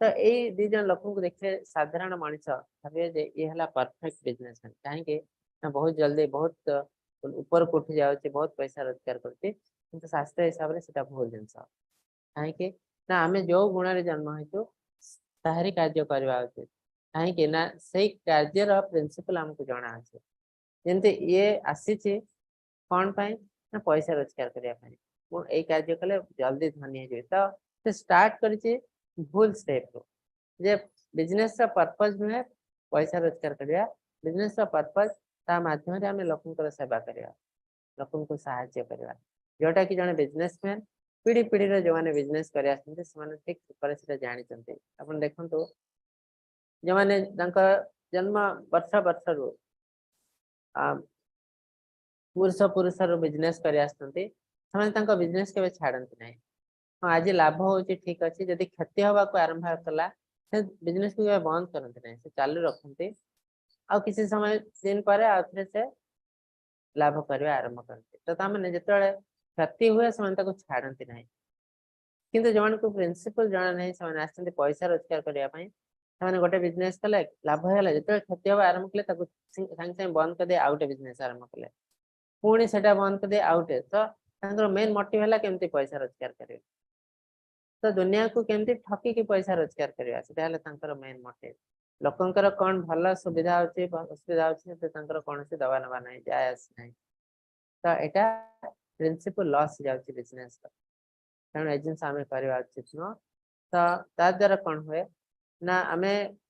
तो यही दी जन लोक को देखिए साधारण मनीष भावे ये है परफेक्ट बिजनेसमैन कहीं बहुत जल्दी बहुत ऊपर को उठी जाए बहुत पैसा रोजगार करते कि शास्त्र हिसाब से भूल जिनस कहीं आम जो गुण जन्म हेतु ताहरी कार्य करवा उचित कहीं ना से कार्यर प्रिंसिपल आमको जना अच्छे जमती ये आसी कौन पाई ना पैसा रोजगार करने यही कार्य कले जल्दी धनी हो तो स्टार्ट कर भूल स्टेप रो जे बिजनेस का पर्पज नुहे पैसा रोजगार करवा बिजनेस का पर्पज ता माध्यम आम लोक सेवा करवा लोक को साहाय्य करवा जोटा कि जड़े बिजनेसमैन पीढ़ी पीढ़ी जो मैंने बिजनेस कर ठीक जानते आप देखु जो मैंने जन्म वर्ष वर्ष रू पुरुष पुरुष रू बिजनेस कर बिजनेस के छाड़ती ना हाँ आज लाभ हो ठीक अच्छे जदि क्षति हवा को आरंभ कला बिजनेस को बंद करते ना से चालू रखते आ किसी समय दिन पर आउे से लाभ करवा आरंभ करते तो तमें जो क्षति हुए से छाड़ती ना किंतु जो को प्रिंसिपल जना नहीं से पैसा रोजगार करने गोटे बिजनेस कले लाभ है जो क्षति हवा आरंभ कले सागे सागे बंद कर आउ गए बिजनेस आरंभ कले पुणी से बंद कर आउटे तो मेन मोटिव है केमती पैसा रोजगार करें तो दुनिया को केमती ठकिकी पैसा रोजगार करवा मेन मोटिव लोकंकर कौन भल सुविधा अच्छी असुविधा अच्छी कौन से दवा नवा ना जाए ना तो यहाँ प्रिंसिपल लॉस जाऊँगी बिजनेस तेणु जिन आम करवा उचित नुह तो द्वारा कौन हुए ना आम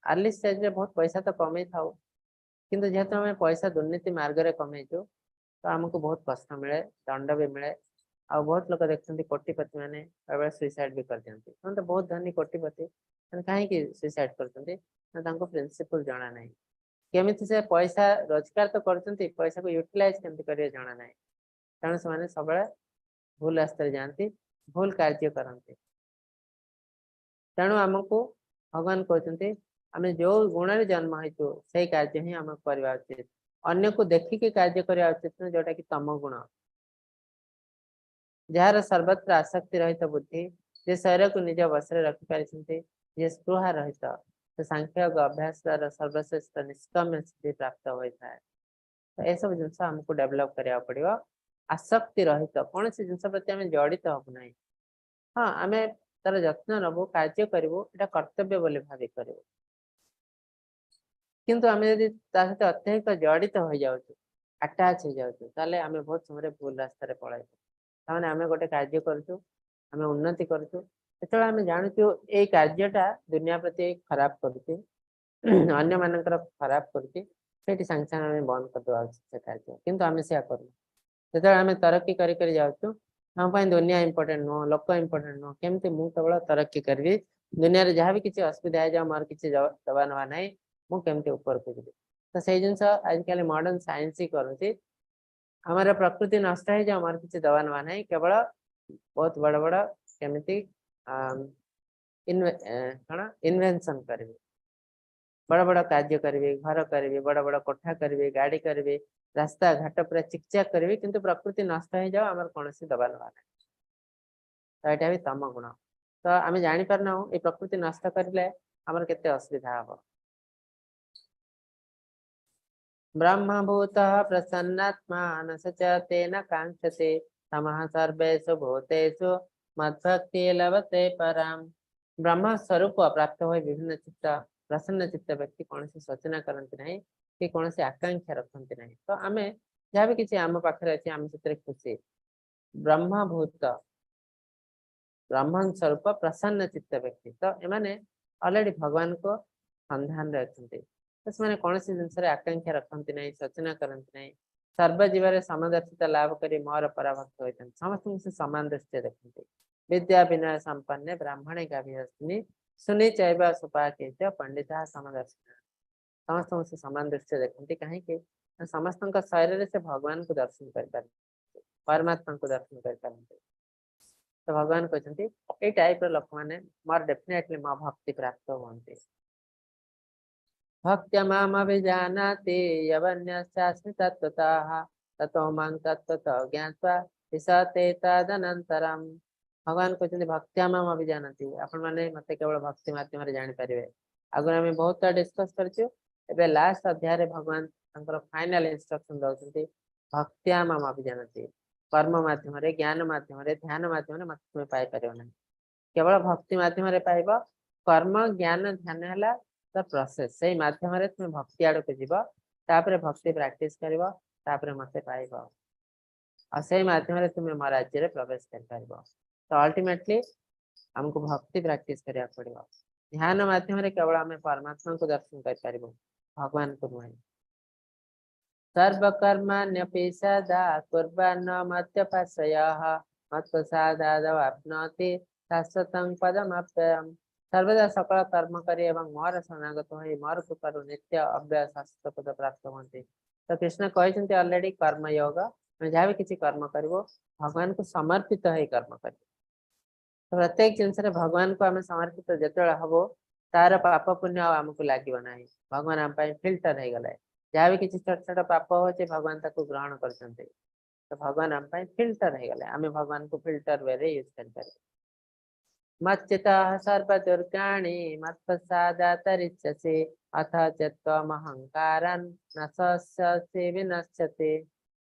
अर्ली स्टेज रे बहुत पैसा तो कमे था किंतु जेहेतु आम पैसा दुर्नीति मार्ग में कमेचु तो आमको बहुत कष्ट मिले दंड भी मिले आ बहुत लोग देखते कोटिपति मैंने सुइसाइड भी कर दिखती तो बहुत धनी कोटिपति कहीं सुइसाइड करते प्रिंसिपल जना ना केमी से पैसा रोजगार तो करते पैसा को यूटिलाइज केमती करेंगे जना ना तेणु से सब भूल रास्ते जाती भूल कार्य करते तेणु आमको भगवान कहते आम जो गुण जन्म हेतु से कार्य ही आम करवा उचित अन्य को देखिकी कार्य करवा उचित जोटा कि तम गुण जार सर्वत्र आसक्ति रहित बुद्धि जे शरीर को निज वश रखिपारी जे स्पृहा रहित तो सांख्य अभ्यास द्वारा सर्वश्रेष्ठ निष्कम्य सिद्धि प्राप्त होता है तो यह सब जिन आमको डेभलप करा पड़ो आसक्ति रहित कौन सी जिन प्रति आम जड़ित हबू ना हाँ आम तार जत्न नबू कार्य करूँ यहाँ कर्तव्य बोली भावी करूँ किंतु आम जब सहित अत्यधिक जड़ित हो जाऊँ आटाच हो जाऊँ आम बहुत समय भूल रास्तार पलू ताने आम गोटे कार्य करूँ आम उन्नति करूँ जो आम जानूँ ये कार्यटा दुनिया प्रति खराब करुचे अन्य मानकर खराब करुचे से सांगे सांगे आम बंद करदे से कार्य किंतु आम से करूँ जो आम तरक्की कर जाऊँ आम दुनिया इंपोर्टेंट नुह लोक इंपोर्टेंट नुह केमती मुझे केवल तरक्की करी दुनिया रे जहाँ भी किसी असुविधा है मोर किसी दबा नवा ना मुझे ऊपर को जी तो से जिन आजिकल मॉडर्न साइंस ही करती हमारे प्रकृति नष्ट है मोर किसी दबा नवा ना केवल बहुत बड़ बड़ केमती कौन इन्वेंशन करेंगे बड़ बड़ कार्य करेंगे घर करेंगे बड़ बड़ कोठा करेंगे गाड़ी करेंगे रास्ता घाट पूरा चिकचाक करेंगे किंतु प्रकृति नष्ट हो जाओ आम कौन से दबा नवा ना तो यहाँ भी तम गुण तो आम जापर ना ये प्रकृति नष्ट करें आमर केते असुविधा हम ब्रह्मभूत प्रसन्नात्मा न स तेन कांक्षते तमः सर्वेषु भूतेषु मद्भक्ति लभते पराम ब्रह्म स्वरूप प्राप्त हुए विभिन्न चित्त प्रसन्न चित्त व्यक्ति कौन से सूचना करती ना कि कौन से आकांक्षा रखती ना तो आम जहाँ भी किसी आम पाखे अच्छे आम से खुशी ब्रह्मभूत ब्रह्मण स्वरूप प्रसन्न चित्त व्यक्ति तो एमाने ऑलरेडी भगवान को संधान रे अछंती तो से कौन सी जिनस आकांक्षा रखती ना सूचना करती ना सर्वजीव समदर्शिता लाभ कर मोर पराभक्त होता समस्त से सामान दृष्टि देखते विद्या विनय संपन्ने ब्राह्मणे गाभिहस्तिनी सुनी चैव सुपाके पंडिता समदर्शिता समस्त से सामान दृष्टि देखते कहीं समस्त शरीर से भगवान को दर्शन कर परमात्मा को दर्शन कर तो भगवान कहते ये टाइप लोक मैंने मोर डेफिनेटली मो भक्ति प्राप्त होती भक्त्या मामभिजानाति यवन्यश्चास्मि तत्त्वतः ततो मां तत्त्वतः ज्ञात्वा विशते तदनन्तरम् भगवान कहते भक्त्या माम अभिजानाति आपण माने मते केवल भक्ति माध्यम रे जानि परिबे आगुन हम बहुत डिस्कस करछु एबे लास्ट अध्याय रे भगवान तांकर फाइनल इंस्ट्रक्शन दउछन्ति भक्त्या माम अभिजानाति कर्म माध्यम रे ज्ञान माध्यम रे ध्यान माध्यम रे मते तुमे पाई परियो ना केवल भक्ति माध्यम रे पाइबो कर्म ज्ञान ध्यान हला द प्रोसेस से माध्यम रे तुम भक्ति आड़ को जीव तापर भक्ति प्रैक्टिस करिवो तापर मते पाइबो और से माध्यम रे तुम मो राज्य रे प्रवेश कर पाइबो तो अल्टीमेटली हमको भक्ति प्रैक्टिस करिया पड़िबो ध्यान माध्यम रे केवल हमें परमात्मा को दर्शन कर पारिबो भगवान को नहीं सर्वकर्माण्यपि सदा कुर्वन् मत्यपस्यः मत्प्रसादादवाप्नोति शाश्वतं पदमप्ययम् सर्वदा सकल कर्म करी एवं मोर शरणागत हो मोर कृपारु नित्य अव्यय शाश्वत पद प्राप्त होती तो कृष्ण कहते ऑलरेडी कर्म योग जहाँ भी किसी कर्म करिवो भगवान को समर्पित है कर्म कर तो प्रत्येक जिनस भगवान को आम समर्पित जिते हम तार पाप पुण्य आमको लगे ना भगवान आम फिल्टर हो गला जहाँ भी किसी छोट छोट पाप हो भगवान ताको ग्रहण कर तो भगवान आम फिल्टर हो गले आम भगवान को फिल्टर वे यूज कर मच्चितः सर्वदुर्गाणि मत्प्रसादातरिच्यसे अथ चित्तमहंकारन् न सस्यसे विनश्यते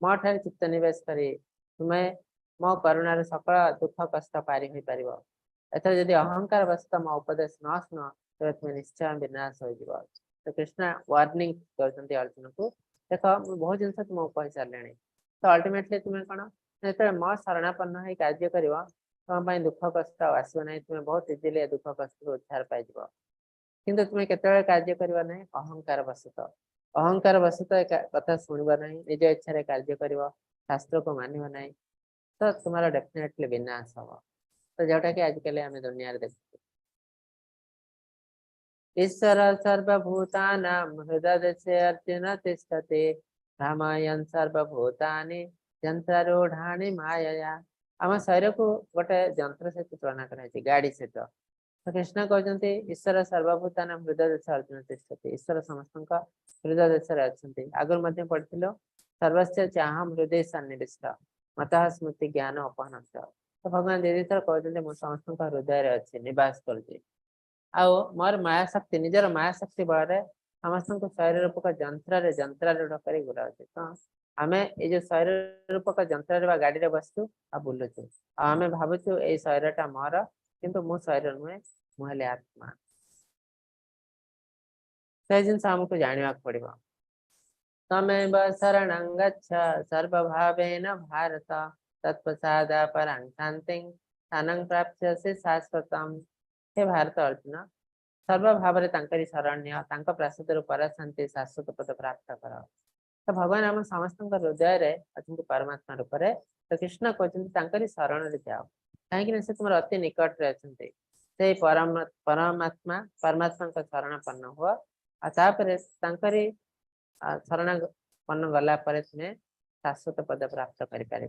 मो ठारे चित्त निवेश करी तुम्हें मो करुणार सकल दुख कष्ट पारी हो पार एथर जदि अहंकार वस्त मो उपदेश न शुण तो तुम्हें निश्चय विनाश हो तो कृष्ण वार्निंग करते अर्जुन को देख मुझे बहुत जिन तुमको कही सारे तो अल्टीमेटली तुम्हें कौन जो मो शरणापन्न हो कार्य कर तुम दुख कष्ट आसो ना तुम्हें बहुत इजिली दुख कष्ट उद्धार पाई किंतु तुम्हें केत कार्य करना ना अहंकार वसत कथा शुणवा ना निज इच्छा कार्य कर शास्त्र को मानव ना तो तुम्हारा डेफिनेटली विनाश हम तो जोटा कि आजिकल आम दुनिया देखते ईश्वर सर्वभूतानां हृदय अर्जुन तिष्ठते भ्रामयन् सर्वभूतानि यंत्रारूढ़ानि मायया आम शरीर को गोटे जंत्र सहित तुलना कर गाड़ी सहित तो कृष्ण कहते ईश्वर सर्वभूतानां हृदय अर्जुन तिष्ठते ईश्वर समस्त हृदय अच्छा आगुरी पढ़ी सर्वस्य चाहम हृदय सन्निविष्ट मत स्मृति ज्ञान अपहन तो भगवान दीदी थर कहते मुझे समस्त हृदय अच्छे निवास कर मोर माया शक्ति निजर माया शक्ति बल समस्त शरीर रूपक जंत्रारूढ़ कर गुड़ा तो आम ये जो शरीर रूपक जंत्र गाड़ी रे बसु आ बुलुचु आम भावुचु ये शरीरटा मोर किंतु मो शरीर नुहे मुझे आत्मा से जिन आमको जानवा पड़ो तमेव शरणं गच्छ सर्वभावेन भारत तत्प्रसादा परां शान्तिं स्थानं प्राप्स्यसि शाश्वतम् हे भारत अर्जुन सर्वभाव शरण्य प्रसाद पर शांति शाश्वत पद प्राप्त कर तो भगवान आम समस्त हृदय अच्छा परमात्मा रूप से तो कृष्ण कहते शरण जाओ कहीं तुम अति निकट रे अच्छे से परमात्मा परमात्मा शरणपन्न हुआ शरणपन्न गला तुम्हें शाश्वत पद प्राप्त कर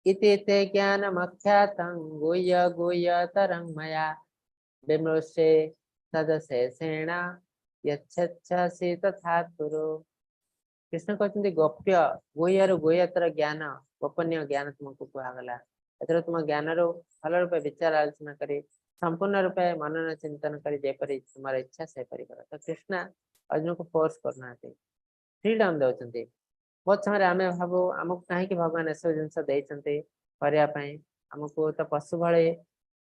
इति ते ज्ञानमख्यातं गुह्य गुह्यतरं मया विमृशे तदशेषेण यच्छसि तथा कुरु कृष्ण कहते गोप्य गुह्यर गुह्यतर ज्ञान गोपनीय ज्ञान तुमको कहगला एथर तुम ज्ञान भल रूप विचार आलोचना कर संपूर्ण रूपे मनन चिंतन कर जेपरी तुम इच्छा से कर तो कृष्ण अर्जुन को फोर्स करना फ्रीडम दे बहुत समय आम भाव आमको कहीं भगवान ऐसा जिन आमको तो पशु भाई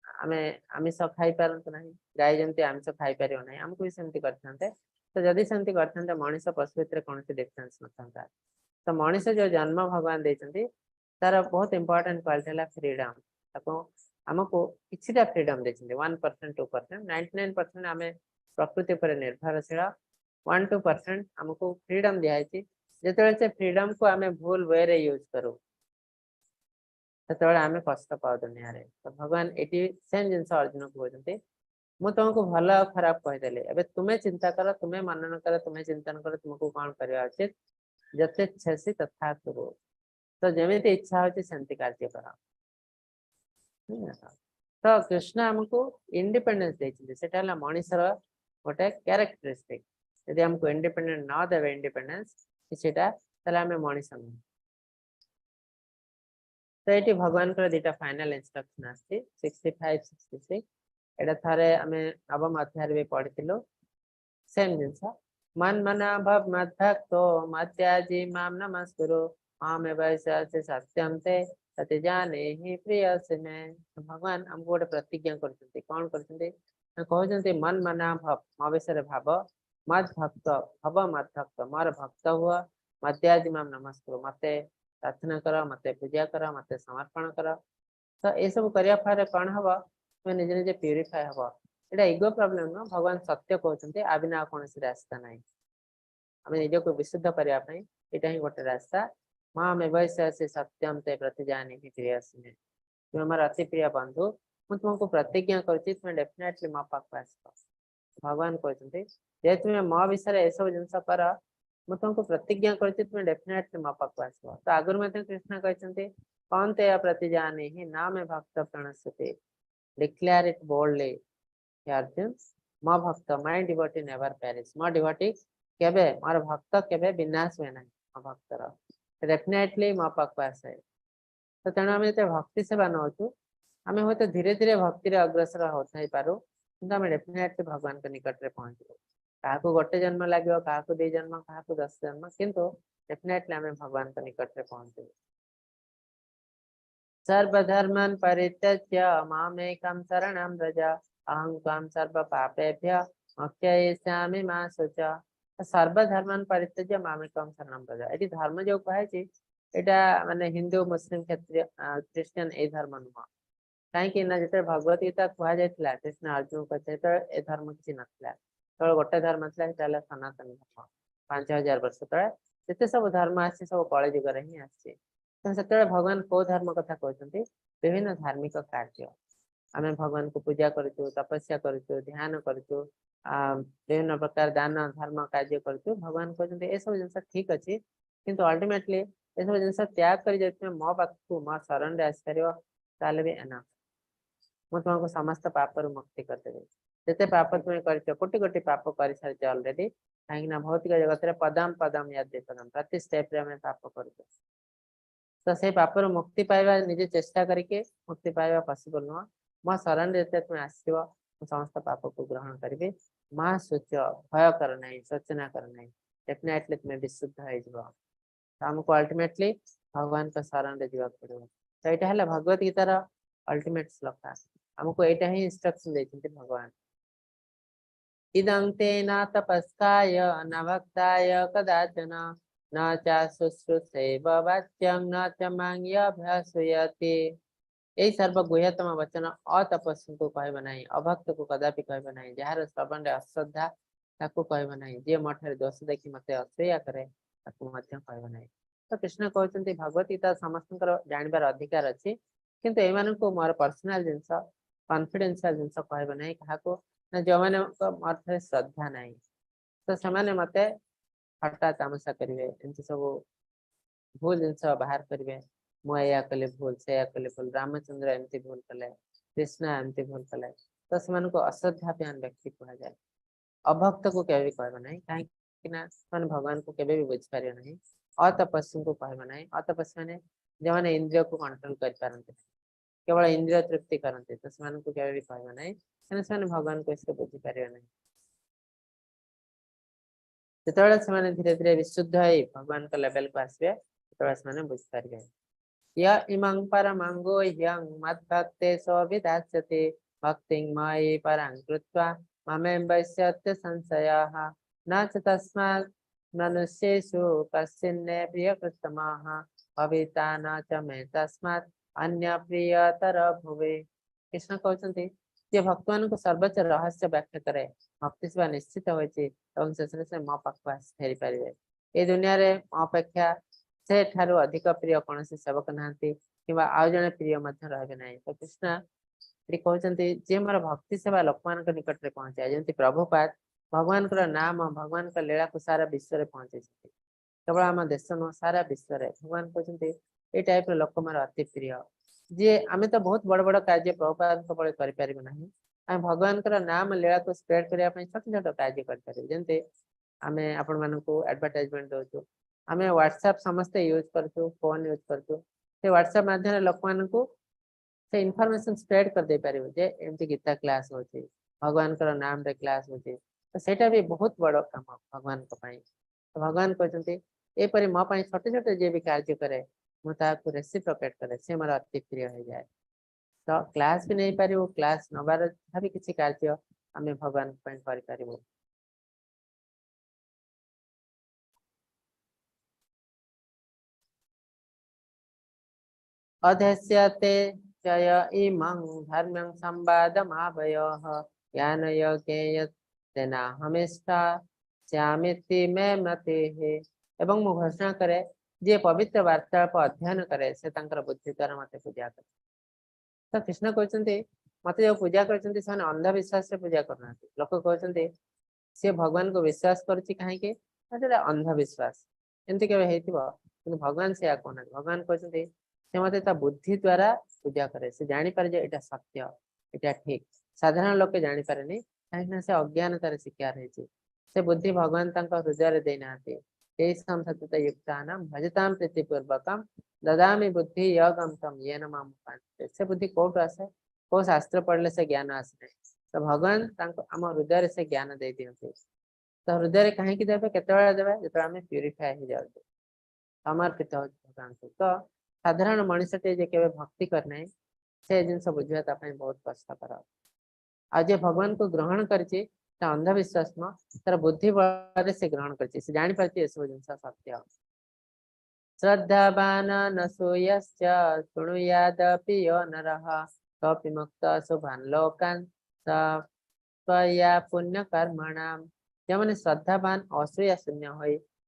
आम आमिष खाई पारतु ना गाय जमी आमिष खाई पार ना आमको भी सेमती करते तो जदि सेमती करते मनीष पशु भितर कौन डिफरेन्स न था तो मनीष जो जन्म भगवान देते तार बहुत इंपोर्टेंट क्वालिटी है फ्रीडम आमको किछिटा फ्रीडम देछिंदे 1% 2% 99% आमे प्रकृति पर निर्भरशील 1-2% हमको फ्रीडम दिया है जेतेबेले से फ्रीडम को आमे भूल वे रे यूज करू सेतेबेले आमे कष्ट पाउ दुनिया रे तो भगवान एटी सेम जिंस अर्जुन को कहते मु तुमको भल और खराब कहीदेली एबे तुम्हें चिंता कर तुम्हें मनन कर तुम्हें चिंतन कर तुमको कौन करवा उचित जते छेसी तथा करो तो जेमिति इच्छा होची सेंति कार्य कर तो कृष्ण हमको इंडिपेंडेंस देछि सेटा हला मनुष्यर गोटे कैरेक्टरिस्टिक यदि हमको इंडिपेंडेंट न देवे इंडिपेंडेंस सेटा तले हमें मनुष्य नहीं तो ये भगवान को दीटा फाइनल इंस्ट्रक्शन आछि 65 66 एटा थारे हमें नवम अध्याय भी पढ़िथिलो सेम जिंस मन मना भव मद भक्तो मत्याजी माम नमस्कुरु मामे वैसे सत्यम ते सत्य जाने ही प्रिय से में भगवान हमको गोटे प्रतिज्ञा करछन्ते कोन करछन्ते कहछन्ते मन मना भव मवेशरे भाव मद भक्त भव मद भक्त मोर भक्त हुआ मत्याजी माम नमस्कुरु मते प्रार्थना कर मते पूजा कर मते समर्पण कर तो ये सब करिया फारे कौन हम तुम निजे निजे प्यूरीफाए हम एटा इगो प्रॉब्लम न भगवान सत्य कहते आबिना कौन रास्ता ना आम निज को विशुद्ध करने ही गोटे रास्ता माँ में वैसे से सत्यम ते प्रतिजानी प्रियसिने तुम हमारे अति प्रिय बंधु मुझे तुमको प्रतिज्ञा करुच्ची तुम डेफिनेटली मो पाक आस भगवान कहते जे तुम्हें मो विषय यह सब जिनस कर मुझे तुमको प्रतिज्ञा करुच्ची तुम डेफिनेटली मो पाक आस तो आगुरी कृष्ण कहते कौन ते प्रतिजानी ही ना में भक्त प्रणश्यते डिक्लेयर इट बोल्डली अर्जुन मो भक्त माय डिवोटी नेवर पेरिश मो डिवोटी केबे मोर भक्त केबे विनाश हुए ना मो भक्तर डेफिनेटली मो पाक आसे तो तेणु आम जो भक्ति सेवा नौचु आम हूँ तो धीरे धीरे भक्ति अग्रसर होई पारू कि आम डेफिनेटली भगवान के निकट में पहुंचू क्या गोटे जन्म लगे क्या 2 जन्म क्या 10 जन्म किंतु डेफिनेटली आम भगवान के निकट में पहुंचू सर्वधर्मान् परित्यज्य मामेकं शरणं व्रज अहं त्वां सर्वपापेभ्यः मोक्षयिष्यामि मा शुच सर्वधर्मान् परित्यज्य मामेकं शरणं व्रज एटी धर्म जो कहे एटा माने हिंदू मुस्लिम क्षत्रिय क्रिश्चियन ए धर्म नुह कहीं जिते भगवत गीता कहुला कृष्ण अर्जुन कहते तो ए धर्म किसी नाला तो गोटे धर्म था सनातन धर्म 5000 वर्ष तले जिते सब धर्म आसी सब कलिजुगर ही आसी से भगवान को धर्म कथा कहते विभिन्न धार्मिक कार्य आम भगवान को पूजा करूँ तपस्या करूँ ध्यान करूँ विभिन्न प्रकार दान धर्म कार्य करूँ भगवान कहते ये सब जिन ठीक अच्छे किंतु अल्टीमेटली ये सब जिन त्याग कर मो पाखक मो शरण में आसपार भी एना मुझे तुमको समस्त पाप मुक्ति करदेवी जिते पाप तुम्हें कर कोटि कोटि पाप कर सारी अलरेडी कहीं भौतिक जगत में पदम पदम या पदम प्रति स्टेप रे पाप कर तो से पाप मुक्ति पाइबा निजे चेष्टा करके मुक्ति पाइबा पॉसिबल नुह मो शरण जिते तुम आसो समस्त पाप को ग्रहण करेंगे माँ सोच भय कर ना सोचना कर ना डेफिनेटली तुम्हें विशुद्ध हो हमको अल्टीमेटली भगवान का शरण में जावाक पड़ो तो यहाँ है भगवत गीतार अल्टीमेट श्लोक हमको यहाँ ही इंस्ट्रक्शन देते भगवान इदं ते न तपस्काय न भक्ताय कदाचन न च शुश्रूषैव वाच्यं न च मांग्यभ्यासयति यही सर्वगुह्यतम वचन अतपस्वी को कहब ना अभक्त को कदापि कहब ना जार श्रवण अश्रद्धा ताकू कहब ना जी मठे दोष देखी मत असूया करे कहब ना तो कृष्ण कहते भगवत गीता समस्त जानवर अधिकार अच्छी किंतु एमानंको मोर पर्सनल जिनस कॉन्फिडेंशियल जिनस कहब ना क्या जो मैंने मोर श्रद्धा ना तो से मत हटा तामसा करेंगे एमती सब भूल जिनस बाहर करेंगे मुझे कले भूल से कले भूल रामचंद्र एमती भूल कले कृष्ण एमती भूल कले तो से अश्रद्धाप्यान व्यक्ति कह जाए अभक्त को केवे भी कहब ना कहीं भगवान को केवे भी बुझिपार ना अतपस्वी को कहब ना अतपस्वी मैंने जो मैंने इंद्रिय को कंट्रोल कर केवल इंद्रिय तृप्ति करते तो से केवे भी कहब ना से भगवान को इसको बुझिपार ना जो धीरे धीरे विशुद्ध हो भगवान का लेवल को आसवे से बुझिपारे य इमं परमं गुह्यं मद्भक्ते सोऽभिधास्यते भक्तिं मयि परां कृत्वा ममेवैष्यत्य संशयः न च तस्मात् मनुष्येषु कश्चिन्ने प्रियकृतमः भविता न च मे तस्मात् अन्य प्रियतर भुवे कृष्ण कहते जे भक्त मान सर्वोच्च रहस्य व्याख्या करे भक्ति सेवा निश्चित होती शेष से मो पाख फेरी पारे ए दुनिया रे मो अपेक्षा से ठारू अधिक प्रिय कौन सेवक नहांती कि आउ जड़े प्रिय रहे ना। तो कृष्ण ये कहते जे मोर भक्ति सेवा लोक मान निकट में पहुंचाए जमी प्रभुपाद भगवान नाम भगवान लीला को सारा विश्व में पहुंचे केवल आम देश नुह सारा विश्व में भगवान कहते ये टाइप लोक मोर अति प्रिय जे आम तो बहुत बड़ बड़ कार्य प्रभुपाद करें ना आम भगवान नाम लीला को स्प्रेड करने छोट छोट कार्य करमती आम आपण मानक एडवर्टाइजमेंट दौचु आम व्हाट्सएप समस्ते यूज करूँ फोन यूज करूँ से व्हाट्सएप माध्यम लोक मान से इनफॉरमेशन स्प्रेड कर दे पारिबो जे एमती गीता क्लास होची भगवान नाम रे क्लास होची तो सेटा भी बहुत बड़ काम भगवान को पाई। तो भगवान कहते एपरी मो पाई छोटे छोटे जे भी कार्य करे मुझे रेसिप्रोकेट करे से मोर अति प्रिय हो जाए। तो क्लास भी नहीं पारिबो क्लास नबार भी किसी कार्य आम भगवान कर अध्यस्यते चय इमं धर्म्यं संवादमावयोः ज्ञानयोगेयतेना हमेशा श्यामिति मे मतिः। एवं मु घोषणा करे जे पवित्र वार्तालाप अध्ययन करे से तांकर बुद्धि द्वारा मते पूजा करे। तो कृष्ण कहते मते जो पूजा करते अंधविश्वास से पूजा करना लोक कहते सी भगवान को विश्वास करुच्ची कहीं अंधविश्वास एमती के भगवान से कहना भगवान कहते से मत बुद्धि द्वारा पूजा करे से जानीपे ये सत्य यहाँ ठीक साधारण लोके जानीपारे कहीं से अज्ञानतार शिकार होती से बुद्धि भगवान हृदय देना सतत युक्ता भजताम प्रीतिपूर्वक ददामी बुद्धि यगम तम ये नाम से बुद्धि कौट आसे कौ शास्त्र पढ़ले से ज्ञान आसे तो भगवान आम हृदय से ज्ञान दे दिखते तो हृदय कहीं देवे केतवे देवे जो आम प्यूरीफाए हो जाए समर्पित हो भगवान को। तो साधारण मनुष्यटे जे केवे भक्ति करना से जिन बुझा बहुत कष्टकर आज जे भगवान को ग्रहण करछे अंधविश्वास में तार बुद्धि बल से ग्रहण करछे से जानी पारछे सब जिन सत्य। श्रद्धावान न सूयश्च शृणुयादपि यो नरः कपि मुक्त शुभान् लोकान् स्वया पुण्य कर्मणाम जो मैंने श्रद्धावान असूया शून्य हो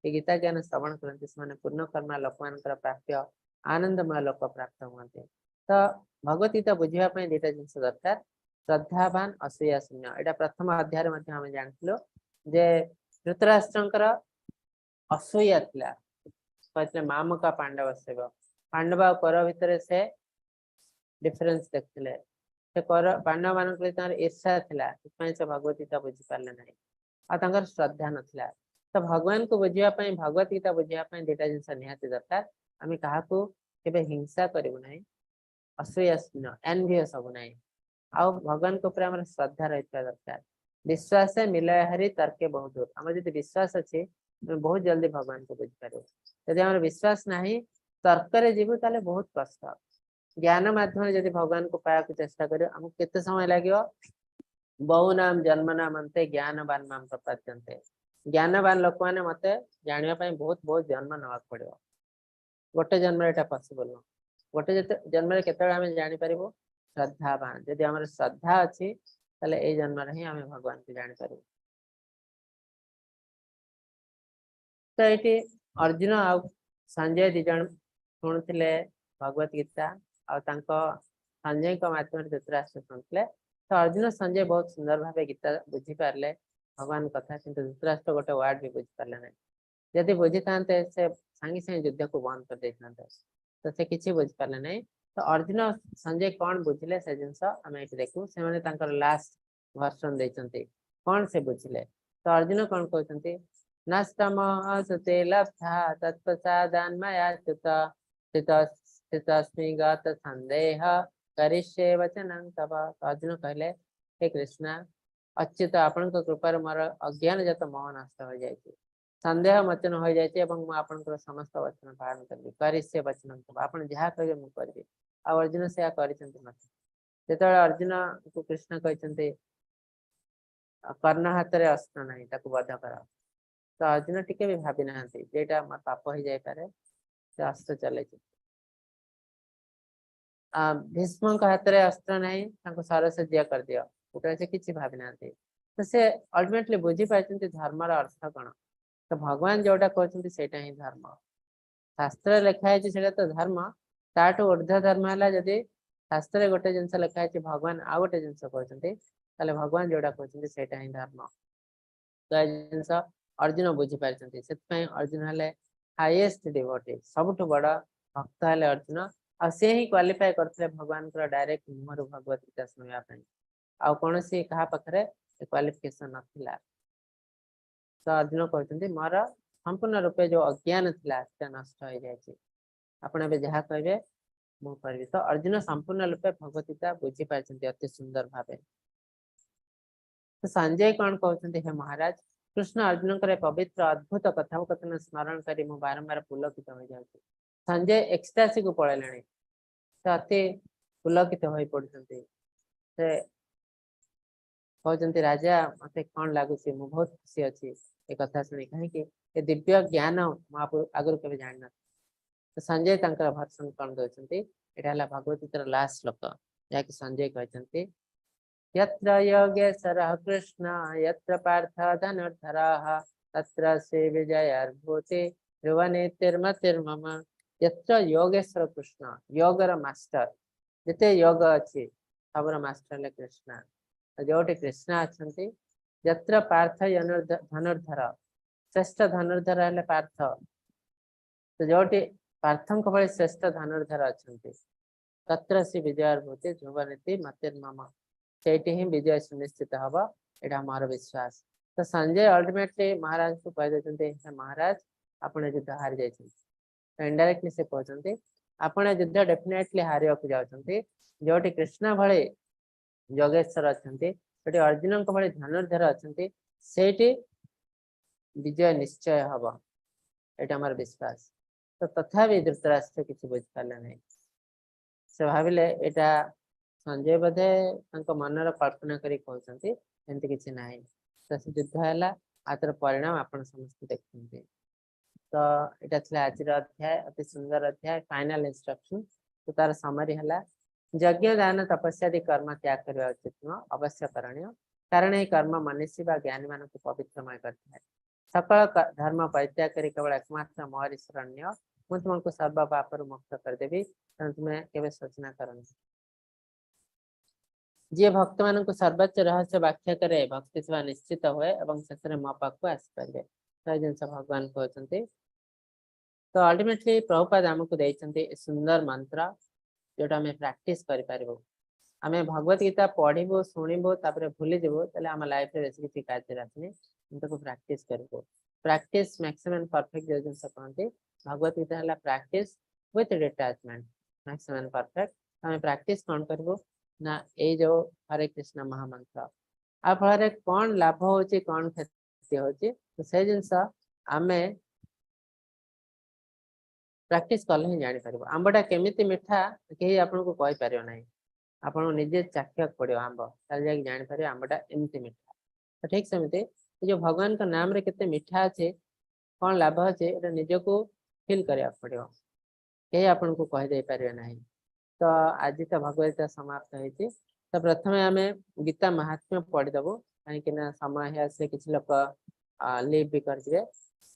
गीता ज्ञान श्रवण करते से पुण्य कर्म लोक मान प्राप्य आनंदमय लोक प्राप्त हुए। तो भगवत गीता बुझापी दुटा जिन दरकार श्रद्धावान असूया शून्य यहाँ प्रथम अध्याय आम जानू जे धृतराष्ट्र असूया कहते माम का पांडव सेव पांडव और कौरव भितर से डिफरेन्स देखते से पांडव मान ईर्षा थी से भगवत गीता बुझी पारे ना और श्रद्धा नाला। तो भगवान को बुझापी भगवत गीता बुझापी दुटा जिन निहाती दरकार आम क्या हिंसा करूँ ना असूया शून्य एनवियस हबू ना आ भगवान को श्रद्धा रही दरकार विश्वास मिलय हरि तर्के बहुत दूर आम जो विश्वास अच्छे बहुत जल्दी भगवान को बुझीपर जब आम विश्वास ना तर्क जीवु ताले बहुत कष्ट ज्ञान माध्यम जब भगवान को पाया चेष्टा कर आमको केते समय लगे बहुनाम जन्म नाम अंते ज्ञानवान नाम प्रपाद्यन्ते ज्ञानवान लोक मैंने मत जानापी बहुत बहुत जन्म नवा पड़ो गोटे जन्म यहाँ पॉसिबल गोटे जन्म के जापर श्रद्धावान जदि आम श्रद्धा अच्छी ताले ए जन्म ही आम भगवान को जापर। तो ये अर्जुन आ संजय दिज शुणुले भगवत गीता संजय मध्यम धृतराष्ट्र शुणुले तो अर्जुन संजय बहुत सुंदर भाव गीता बुझी पारे भगवान कथा कि धृतराष्ट्र गोटे वार्ड भी बुझी पारे ना जदि बुझी था से सांगे सांगे युद्ध को बंद कर दे तो से किसी बुझी पारे ना। तो अर्जुन संजय कौन बुझिले से जिनस आम ये देखू से लास्ट वर्सन देते कौन से बुझिले। तो अर्जुन कौन कहते नष्टमोहसुते लब्धा तत्प्रसादान् मया च्युत स्थितस्मि गत संदेह करिष्ये वचनं तव। अर्जुन कहले हे कृष्ण अच्युत आपण कृपार मोर अज्ञान जत मोह नष्ट हो जाए संदेह मोचन हो जाए आपंकर समस्त वचन पालन करी करिष्ये वचनं तव आप जहाँ कहे मुझे करी आ अर्जुन से जो अर्जुन को कृष्ण कहते कर्ण हाथ में अस्त्र नहीं बध कर तो अर्जुन टिके भी भावी ना जेटा पाप हो जाए अस्त्र चले। भीष्म हाथ में अस्त्र नहीं सरस दिया कर दियो गोटे से किसी भावी ना तो से अल्टिमेटली बुझी पाई धर्म अर्थ कौन तो भगवान जोटा कहते ही धर्म शास्त्र लिखाई से तो धर्म ताठू ऊर्ध्व धर्म है जदि शास्त्र गोटे जिनस लिखाई भगवान आ गोटे जिन कहते भगवान जोटा कहते ही धर्म तो जिनस अर्जुन बुझी पार्टी से अर्जुन हेले हाईएस्ट डिवोटी सबुठ बड़ भक्त हेले अर्जुन आ से ही क्वालिफाई करते भगवान डायरेक्ट मुहर भगवत गीता शुणापी आ कौन सी क्या पाखे क्वालिफिकेशन नाला तो अर्जुन कहते मोर संपूर्ण रूपे जो अज्ञान था नष्ट हो जाए आपड़ जहाँ कहे मुझे तो अर्जुन संपूर्ण रूपे भगवत गीता बुझी पार्टी अति सुंदर भाव तो संजय कौन कहते हे महाराज कृष्ण अर्जुन पवित्र अद्भुत कथोपकथन स्मरण कर बारंबार पुलकित हो जाए संजय एक्सटासी को पलैले से अति पुलकित हो पड़ते कहते राजा मत कौन लगुच मुझे बहुत खुशी अच्छी ये कथा शुणी कहीं दिव्य ज्ञान आगुरी के जान न तो संजय भर्सन कौन दौरान यहाँ भगवत लास्ट श्लोक जहाँकि संजय कहते यत्र योगेश्वरः कृष्ण यत्र पार्थ धनुर्धरः तत्र श्री विजयर्भूति ध्रुवनीतिर्मतिर्मम यत्र योगेश्वर कृष्ण योगर मास्टर जिते योग अच्छी सबर मास्टर ले कृष्ण जोटी कृष्ण अच्छा यत्र पार्थ धनुर्धर श्रेष्ठ धनुर्धर है पार्थ तो जोटी पार्थों भाई श्रेष्ठ धनुर्धर अच्छा तत्र श्री विजयर्भूति ध्रुवनीति मतिर्मम से विजय सुनिश्चित हम यहाँ मोर विश्वास तो संजय अल्टिमेटली महाराज को कह देते महाराज आपने युद्ध हारी जाइए तो इनडायरेक्टली से कहते आपने युद्ध डेफिनेटली हारिया जाऊँच जोटी कृष्ण भले योगेश्वर अच्छा अर्जुन भाई धनुर्धर अच्छा से विजय निश्चय हम यहाँ मोर विश्वास तो तथापि धृतराष्ट्र किसी बुझिपारे ना से भाविले यहाँ संजय बोधे मनर कल्पना करी कहते एमती किसी ना तो से युद्ध है आतर परिणाम आप समस्त देखते तो यहाँ आज अध्याय अति सुंदर अध्याय फाइनल इंस्ट्रक्शन तो तार समरी है यज्ञ दान तपस्यादि कर्म त्याग करने उचित नुह अवश्य करणीय कारण यह कर्म मनुष्य व ज्ञानी मान पवित्रमय करता है सकल धर्म परित्याग कर केवल एकमात्र मोहरी शरण्य मुझे तुमको सर्व पाप मुक्त करदेवी तेणु तुम्हें केवल सोचना करनी जी भक्त मान सर्वोच्च रहस्य व्याख्या करे भक्ति सेवा निश्चित हुए और शेष में मो पाक आसपारे तो जिन भगवान कहते तो अल्टिमेटली प्रभुपाद आमको देते सुंदर मंत्र जोटा आम प्राक्ट करें आम भगवत गीता पढ़ू शुणु तापर भूलीजु तो आम लाइफ किसी कार्य आसनी प्राक्ट करूँ प्राक्ट मैक्सिमम परफेक्ट जो जिन कहते भगवत गीता है प्राक्ट विथ डिटाचमेंट मैक्सिमम परफेक्ट आम प्राक्ट कौन करूँ ना ये जो हरे कृष्ण महामंत्र आ फल कौन लाभ हो कौन क्षति हो तो से जिनस आम प्राक्ट कले ही जापर आंबटा केमी मीठा कहीं आपको कहीपर ना आप निजे चाखा पड़ो आंब ताल जापर आंबटा एमती मीठा तो ठीक सेमती जो भगवान का नाम रे केते मीठा अच्छे कौन लाभ अच्छे ये निजक फिल करा पड़ो कहीं आपको कहीदे पारे ना तो आज तो भगवत समाप्त होती तो प्रथम आम गीता महात्म्य पढ़ीदेव कहीं समय है किसी लोक लिव भी करेंगे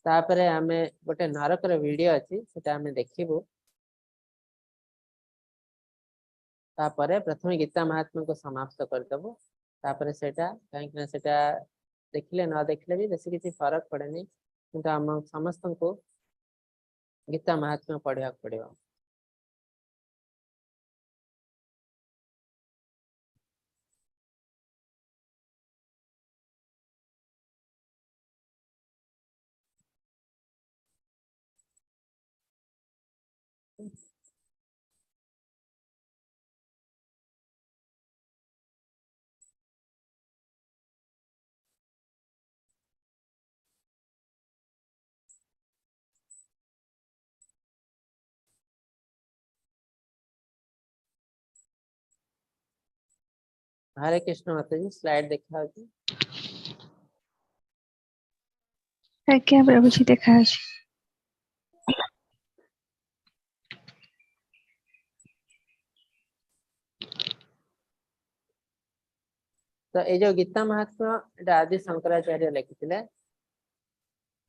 तापर आम गोटे नरकर वीडियो अच्छी से आम देखू तापर प्रथम गीता महात्म्य को समाप्त करदेव तापर से कहीं देखले न देखले भी बेसी किसी फरक पड़ेनी किंतु आम समस्त को गीता महात्म्य पढ़ा पड़ो हरे कृष्ण माता जी स्लाइड देखा आज्ञा प्रभु जी देखा तो ये जो गीता महात्म्य एटा आदि शंकराचार्य लिखिथिले।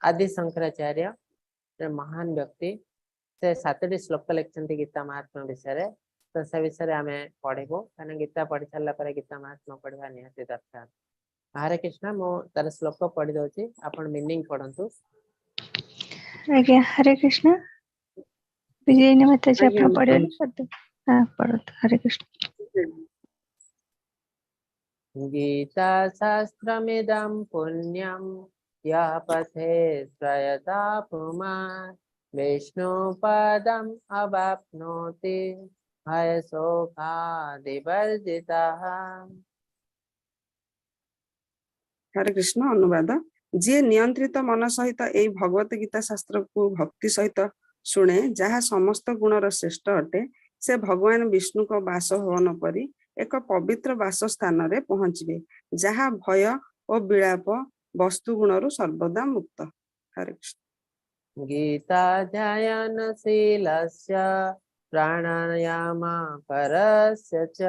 आदि शंकराचार्य महान व्यक्ति से 7टी श्लोक लिखिଛନ୍ତି गीता महात्म्य विषय। तो से विषय आम पढ़ू कहना गीता पढ़ी सारा पर गीता महात्म्य पढ़ा निहाती दरकार। हरे कृष्ण मु तार श्लोक पढ़ी दउची आपण मीनिंग पढ़ंतु। आज्ञा हरे कृष्ण विजय ने माता जी आज्ञा आप पढ़े हाँ पढ़ो हरे कृष्ण। गीता शास्त्रमिदं पुण्यं यः पठेत् प्रयता पुमान् विष्णुपदम् अवाप्नोति भयशोकादिवर्जितः। हरे कृष्ण अनुवाद। जी नियंत्रित मन सहित यही भगवत गीता शास्त्र को भक्ति सहित शुणे जहाँ समस्त गुणर श्रेष्ठ अटे से भगवान विष्णु को बासभवन परी एक पवित्र बास स्थान रे पहुँचे जहाँ भय और विलाप वस्तु गुणरु सर्वदा मुक्त। हरे कृष्ण। गीताध्ययनशीलस्य प्राणायाम परस्य च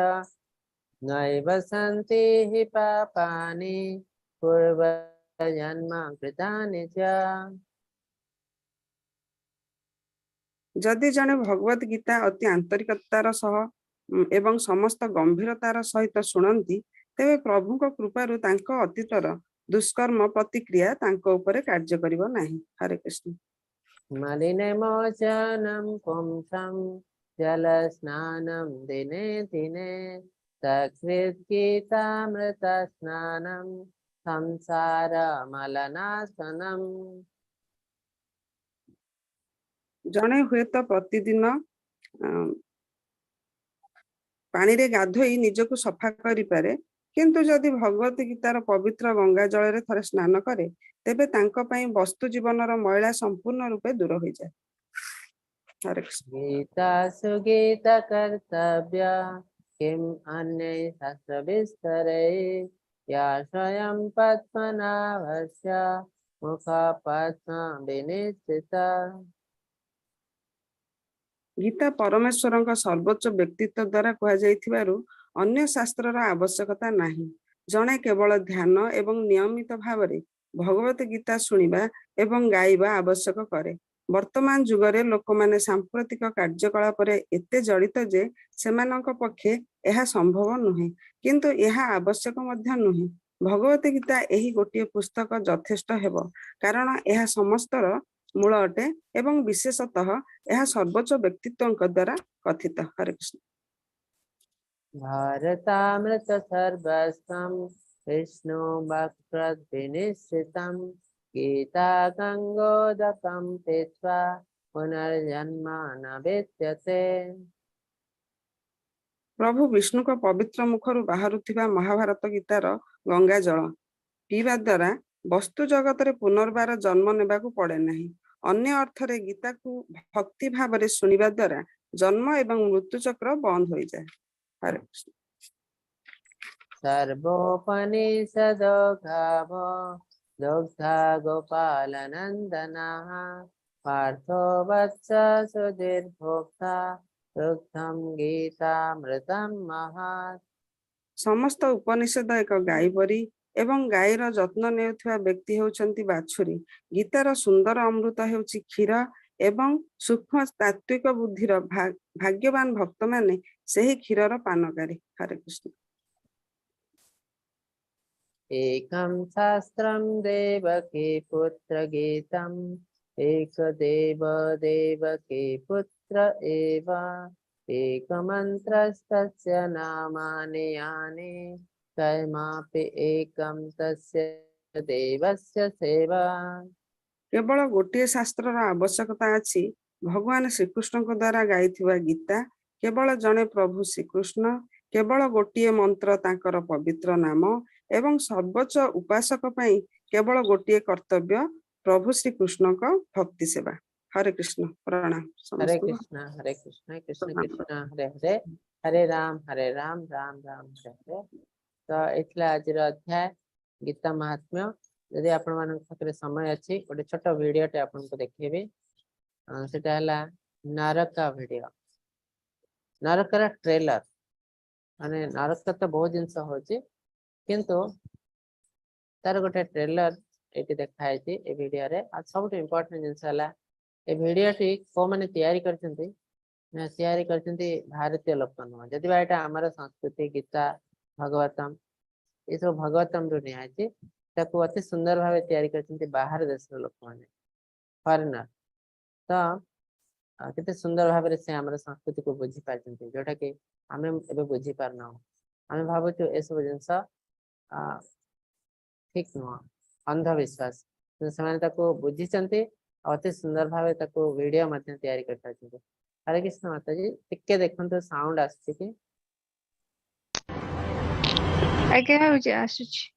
नैव सन्ति हि पापानि पूर्वजन्म कृतानि च। जदि जने भगवत गीता अति आंतरिकतार सह एवं समस्त गंभीरतार सहित शुणती तेबे प्रभु को कृपारु तांको अतीतर दुष्कर्म प्रतिक्रिया तांको उपरे कार्य करिवो नाही। हरे कृष्ण। मलिनमोचनं पुंसं जलस्नानं दिने दिने सकृत् गीतामृतस्नानं संसारमलनाशनम्। जने हुए तो प्रतिदिन पानी रे गाधोई निजको सफा करि पारे किंतु जदि भगवत गीतार पवित्र गंगा जल रे थरे स्नान करे तेबे तांको पई वस्तु जीवनर मैला संपूर्ण रूपे दूर होई जाय। हरे कृष्ण। गीता सुगीता कर्तव्य किम अन्य शास्त्र विस्तरे या स्वयं पद्मनाभस्य मुख पद्म विनिश्चिता। गीता परमेश्वरଙ୍କ सर्वोच्च व्यक्तित्व द्वारा कहा जाइथिबारु अन्य शास्त्रर आवश्यकता नाही। जणे केवल ध्यान एवं नियमित भावरे भगवत गीता सुनिबा एवं गाइबा आवश्यक करे। वर्तमान जुगरे लोक माने सांप्रतिक कार्यकलाप रे एते जड़ित जे सेमानक पक्षे एहा संभव नुहे किंतु एहा आवश्यक मध्य नुहे। भगवत गीता एही गोटिए पुस्तक यथेष्ट हेबो कारण एहा समस्तर मूल अटे एवं विशेषतः यह सर्वोच्च व्यक्तित्व द्वारा कथित। हरे कृष्ण। भारतामृत सर्वस्वं विष्णु भक्त विनिश्चितं गीता गंगोदकं पीत्वा पुनर्जन्म न विद्यते। प्रभु विष्णु को पवित्र मुखरु बाहरुथिबा महाभारत गीतार गंगा जल पीवा द्वारा वस्तु जगत रे पुनर्बार जन्म नेबाकू पड़े नाही। अन्य अर्थरे गीता को भक्ति भाव शुणा द्वारा जन्म एवं मृत्यु चक्र बंद हो जाए। हरे कृष्ण। सर्वोपनिषदो गावो दुग्धा गोपालनन्दनः पार्थो वत्स सुधीर्भोक्ता दुग्धं गीतामृतं महत्। समस्त उपनिषद एक गाई परी एवं गाईर जत्न नेउथिबा व्यक्ति हेउचंती बाछुरी। गीतार सुंदर अमृत हेउची क्षीर एवं सूक्ष्म तात्विक बुद्धिर भाग्यवान भक्त माने सेही क्षीरर पानकारी। हरे कृष्ण। एकं शास्त्रं देवकी पुत्र गीतम् एक देव देवकी पुत्र एव एकमन्त्रस्तस्य नामानि यानि तैमापि एकं तस्य देवस्य सेवा। केवल गोटे शास्त्रर आवश्यकता अछि। भगवान श्रीकृष्ण द्वारा गाइथिबा गीता केवल जने प्रभु श्रीकृष्ण केवल गोटे मंत्र तांकर पवित्र नाम एवं सर्वोच्च उपासक पई केवल गोटे कर्तव्य प्रभु श्रीकृष्ण का भक्ति सेवा। हरे कृष्ण। प्रणाम। हरे समस्त कृष्ण कृष्ण कृष्ण हरे हरे हरे राम राम राम हरे हरे। तो एतला आज अध्याय गीता महात्म्य यदि आपण मान पाखे समय अच्छी गोटे छोट भिडटे आपन को देखेबी सेटा हला नरका भिडियो नरकर ट्रेलर माने नरक तो बहुत जिनस होची किंतु तार गोटे ट्रेलर ये देखा ए वीडियो रे आ सब इम्पोर्टेंट जिनस ए वीडियो टी को माने तैयारी करछंती भारतीय लोक नुह जदि एटा आमर संस्कृति गीता भागवतम ये सब भागवतम रू निहाची ताको अति सुंदर भावे तैयारी करछंती बाहर देश लोक माने फॉरेनर तो केते सुंदर भाव से आमर संस्कृति को बुझी पारछंती जोटा कि आमे एबे बुझी पारना आमे भाबुछु ए सब जिंस ठीक नुह अंधविश्वास से बुझी अति सुंदर भाव वीडियो तैयारी कर हरे कृष्ण माता जी टिके देखो साउंड आसुची आज्ञा आसुची